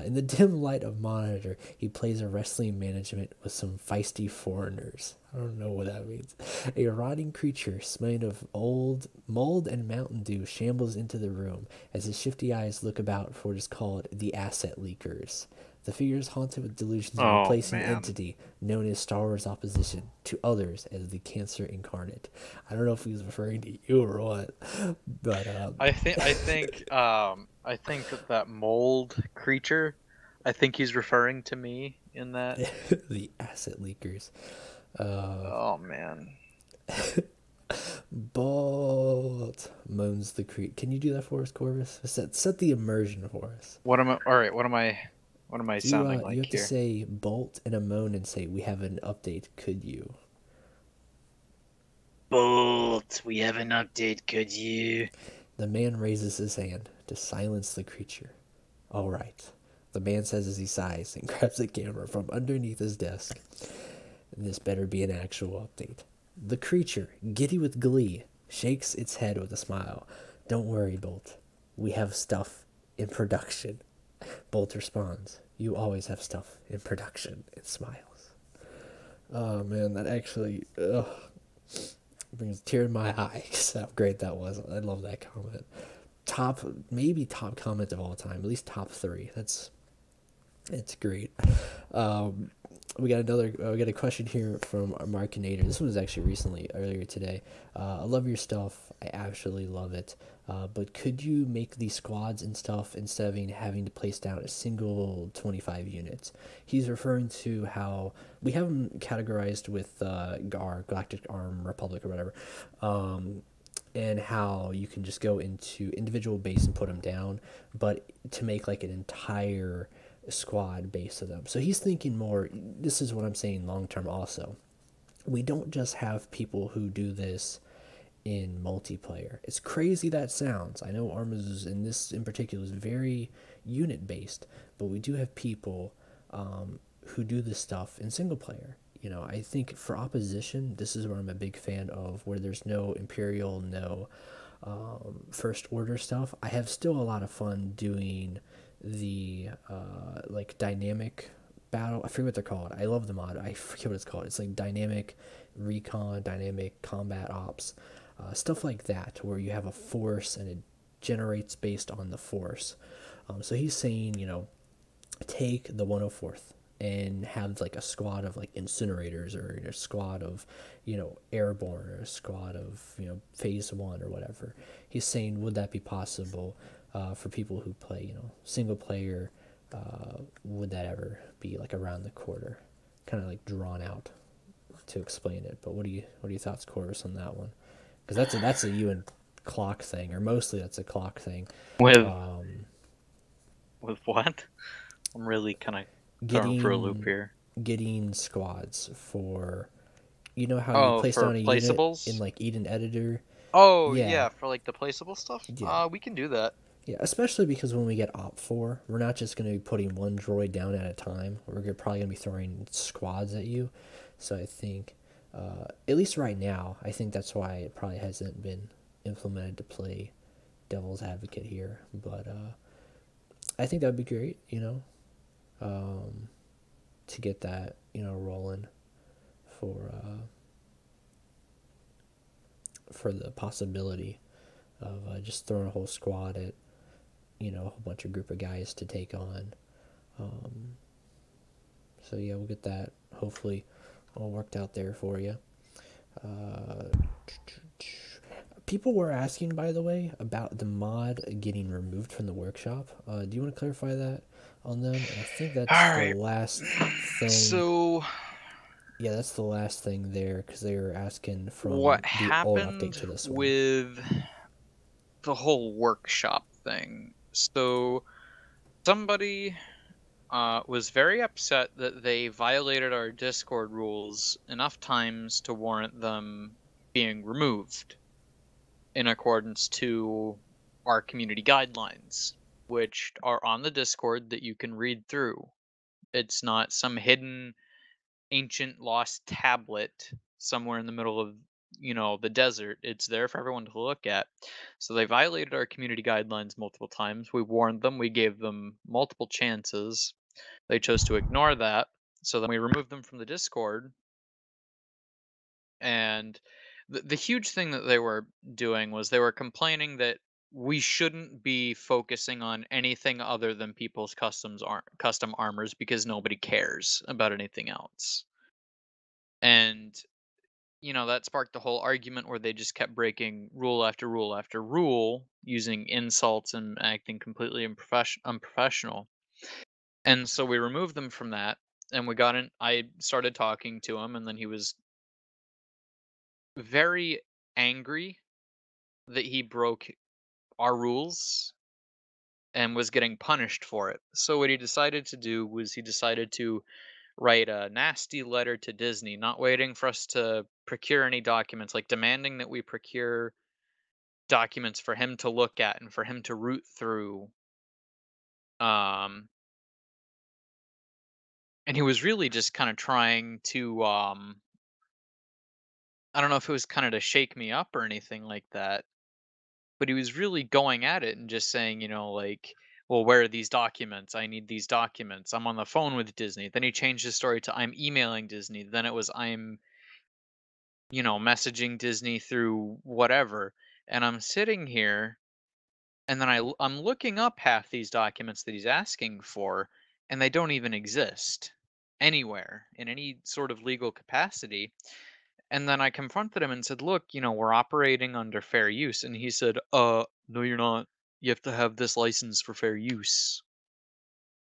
in the dim light of monitor, he plays a wrestling management with some feisty foreigners. I don't know what that means. A rotting creature smelling of old mold and Mountain Dew shambles into the room as his shifty eyes look about for what is called the asset leakers. The figure is haunted with delusions of replacing an entity known as Star Wars opposition to others as the cancer incarnate. I don't know if he was referring to you or what, but I think that mold creature, I think he's referring to me in that. The asset leakers. Oh man. Bolt, moans the creature. Can you do that for us, Corvus? Set the immersion for us. What am I sounding like you have here? to say bolt and a moan and say, we have an update, could you? Bolt, we have an update, could you? The man raises his hand to silence the creature. All right, the man says as he sighs and grabs the camera from underneath his desk. This better be an actual update. The creature, giddy with glee, shakes its head with a smile. Don't worry, Bolt. We have stuff in production. Bolt responds, you always have stuff in production, and smiles. Oh man, that actually brings a tear in my eye because how great that was. I love that comment. Maybe top comment of all time, at least top 3. It's great. We got a question here from Markinator. This one was actually earlier today. I love your stuff. I absolutely love it. But could you make these squads and stuff instead of having to place down a single 25 units? He's referring to how we have them categorized with GAR, Galactic Arm Republic or whatever, and how you can just go into individual base and put them down, but to make like an entire squad base of them. So he's thinking more, this is what I'm saying long term also. We don't just have people who do this in multiplayer. It's crazy that sounds. I know Armas in this in particular is very unit based, but we do have people who do this stuff in single player. you know, I think for opposition, this is where I'm a big fan of, where there's no Imperial, no First Order stuff. I have still a lot of fun doing the like dynamic battle. I forget what they're called. I love the mod. I forget what it's called. It's like dynamic recon, dynamic combat ops, stuff like that, where you have a force and it generates based on the force. So he's saying, you know, take the 104th and have like a squad of like incinerators, or a squad of, you know, airborne, or a squad of, you know, phase 1 or whatever. He's saying, would that be possible for people who play, you know, single player? Would that ever be like around the quarter? Kind of like drawn out to explain it. But what are your thoughts, Corvus, on that one? Because that's a you and clock thing, or mostly that's a clock thing. With what? I'm really kind of thrown for a loop here. Getting squads for, you know how you place down a placeables? unit in like Eden Editor. Oh yeah, for like the placeable stuff. Yeah. We can do that. Yeah, especially because when we get Op4, we're not just going to be putting one droid down at a time. We're probably going to be throwing squads at you. So I think, at least right now, I think that's why it probably hasn't been implemented to play devil's advocate here. But I think that would be great, you know, to get that, you know, rolling for the possibility of just throwing a whole squad at, you know, a whole bunch of group of guys to take on. So yeah, we'll get that hopefully all worked out there for you. People were asking, by the way, about the mod getting removed from the workshop. Do you want to clarify that on them? I think that's the last thing. So yeah, that's the last thing there, because they were asking from what the old update happened to this one. with the whole workshop thing. So somebody was very upset that they violated our Discord rules enough times to warrant them being removed in accordance to our community guidelines, which are on the Discord that you can read through. It's not some hidden ancient lost tablet somewhere in the middle of, you know, the desert. It's there for everyone to look at. So they violated our community guidelines multiple times. We warned them, we gave them multiple chances. They chose to ignore that. So then we removed them from the Discord. And the huge thing that they were doing was they were complaining that we shouldn't be focusing on anything other than people's custom armors, because nobody cares about anything else. And you know, that sparked the whole argument where they just kept breaking rule after rule after rule, using insults and acting completely unprofessional. And so we removed them from that, and I started talking to him, and then he was very angry that he broke our rules and was getting punished for it. So what he decided to do was he decided to write a nasty letter to Disney, not waiting for us to procure any documents, like demanding that we procure documents for him to look at and for him to root through. And he was really just kind of trying to, I don't know if it was kind of to shake me up or anything like that, but he was really going at it and just saying, you know, like, well, where are these documents? I need these documents. I'm on the phone with Disney. Then he changed his story to I'm emailing Disney. Then it was I'm, you know, messaging Disney through whatever. And I'm sitting here, and then I'm looking up half these documents that he's asking for, and they don't even exist anywhere in any sort of legal capacity. And then I confronted him and said, look, you know, we're operating under fair use. And he said, no, you're not. You have to have this license for fair use.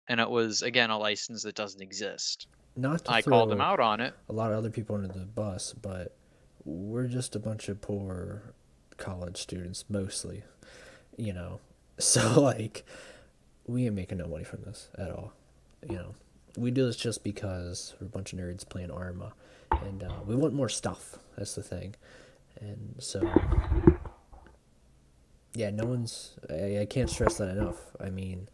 And it was, again, a license that doesn't exist. Not to I throw called him out on it. a lot of other people under the bus, but we're just a bunch of poor college students, mostly, you know. So, like, we ain't making no money from this at all, you know. We do this just because we're a bunch of nerds playing Arma, and we want more stuff. That's the thing. And so, yeah, no one's... I can't stress that enough. I mean,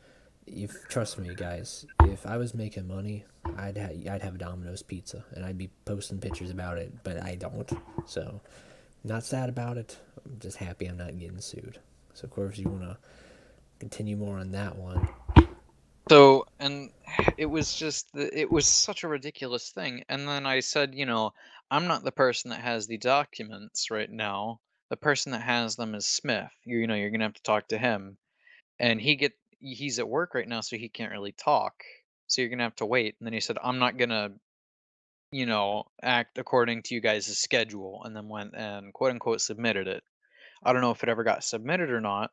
trust me, guys, if I was making money, I'd have a Domino's pizza, and I'd be posting pictures about it, but I don't. So, not sad about it. I'm just happy I'm not getting sued. So, Corvus, you want to continue more on that one? So, and it was just, it was such a ridiculous thing. And then I said, you know, I'm not the person that has the documents right now. The person that has them is Smith. You know, you're gonna have to talk to him. And he's at work right now, so he can't really talk. So you're gonna have to wait. And then he said, I'm not gonna, you know, act according to you guys' schedule. And then went and quote unquote submitted it. I don't know if it ever got submitted or not,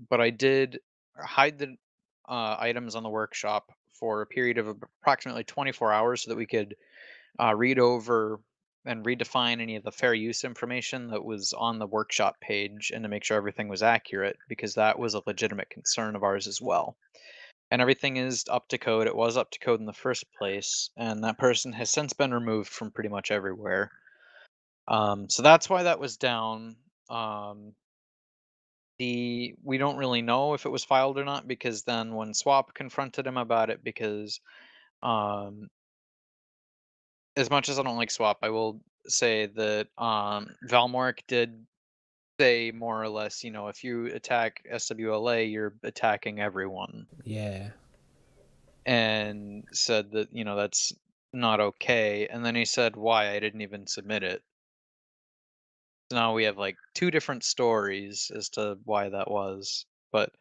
but I did hide the items on the workshop for a period of approximately 24 hours so that we could read over and redefine any of the fair use information that was on the workshop page and to make sure everything was accurate, because that was a legitimate concern of ours as well. And everything is up to code. It was up to code in the first place, and that person has since been removed from pretty much everywhere. So that's why that was down. We don't really know if it was filed or not, because then when SWOP confronted him about it, because um, as much as I don't like SWOP, I will say that Valmoric did say more or less, you know, if you attack SWLA, you're attacking everyone, Yeah. and said that, you know, that's not okay. And then he said why I didn't even submit it. So now we have like two different stories as to why that was. But,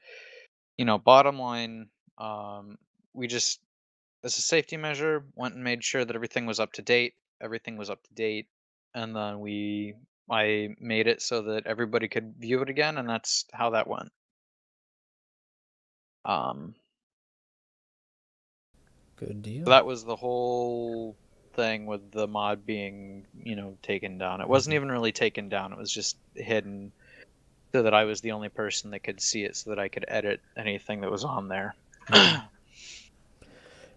you know, bottom line, we just, as a safety measure, went and made sure that everything was up to date. Everything was up to date, and then I made it so that everybody could view it again, and that's how that went. Good deal. So that was the whole thing with the mod being, you know, taken down. It wasn't even really taken down. It was just hidden so that I was the only person that could see it, so that I could edit anything that was on there.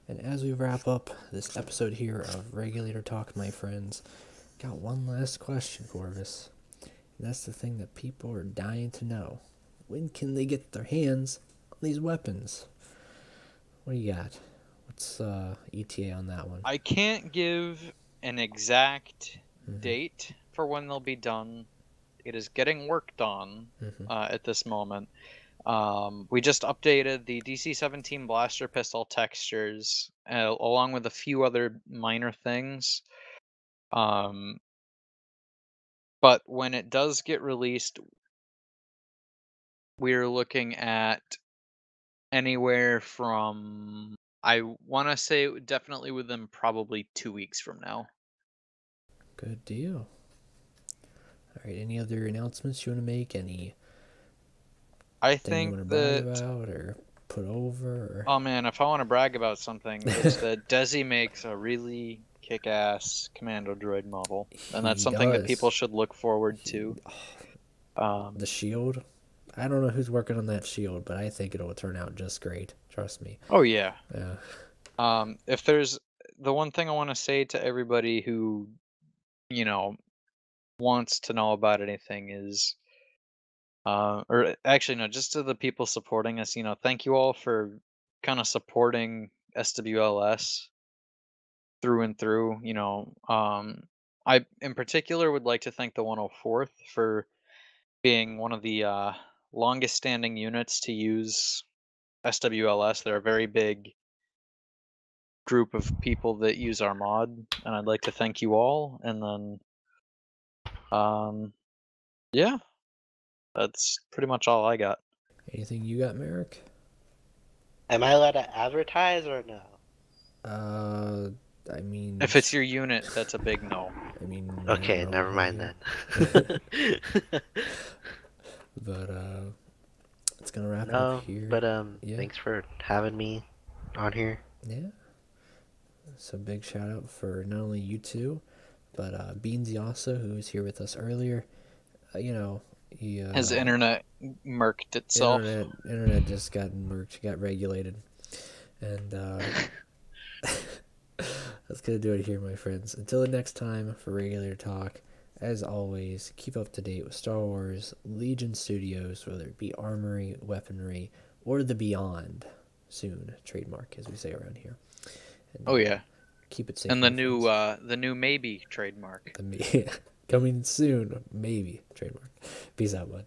And as we wrap up this episode here of Regulator Talk, my friends, got one last question, Corvus. And that's the thing that people are dying to know. When can they get their hands on these weapons? What do you got? What's ETA on that one? I can't give an exact date for when they'll be done. It is getting worked on at this moment. We just updated the DC-17 blaster pistol textures, along with a few other minor things. But when it does get released, we're looking at anywhere from, I want to say definitely within probably 2 weeks from now. Good deal. All right, any other announcements you want to make? Any I thing you think want to brag that, about or put over? Or... oh man, if I want to brag about something, it's that Desi makes a really kick-ass commando droid model, and that's something that people should look forward to. The shield, I don't know who's working on that shield, but I think it'll turn out just great. Trust me. Oh yeah. Yeah. If there's the one thing I want to say to everybody who, you know, wants to know about anything is, or actually no, just to the people supporting us, you know, thank you all for kind of supporting SWLS through and through. You know, I in particular would like to thank the 104th for being one of the longest standing units to use SWLS. They're a very big group of people that use our mod, and I'd like to thank you all. And then, yeah, that's pretty much all I got. Anything you got, Merek? Am I allowed to advertise or no? I mean, If it's your unit, that's a big no. I mean, Okay, I don't know, never mind maybe. then. But it's gonna wrap it No, up here. but yeah. Thanks for having me on here. Yeah. So big shout out for not only you two, but Beansey also, who was here with us earlier. You know, he His internet murked itself. Internet just got murked, got regulated, and that's gonna do it here, my friends. Until the next time for Regulator Talk. As always, keep up to date with Star Wars, Legion Studios, whether it be armory, weaponry, or the Beyond. Soon, trademark, as we say around here. And, oh yeah. keep it safe. And my the new maybe trademark. friends. Coming soon, maybe trademark. Peace out, bud.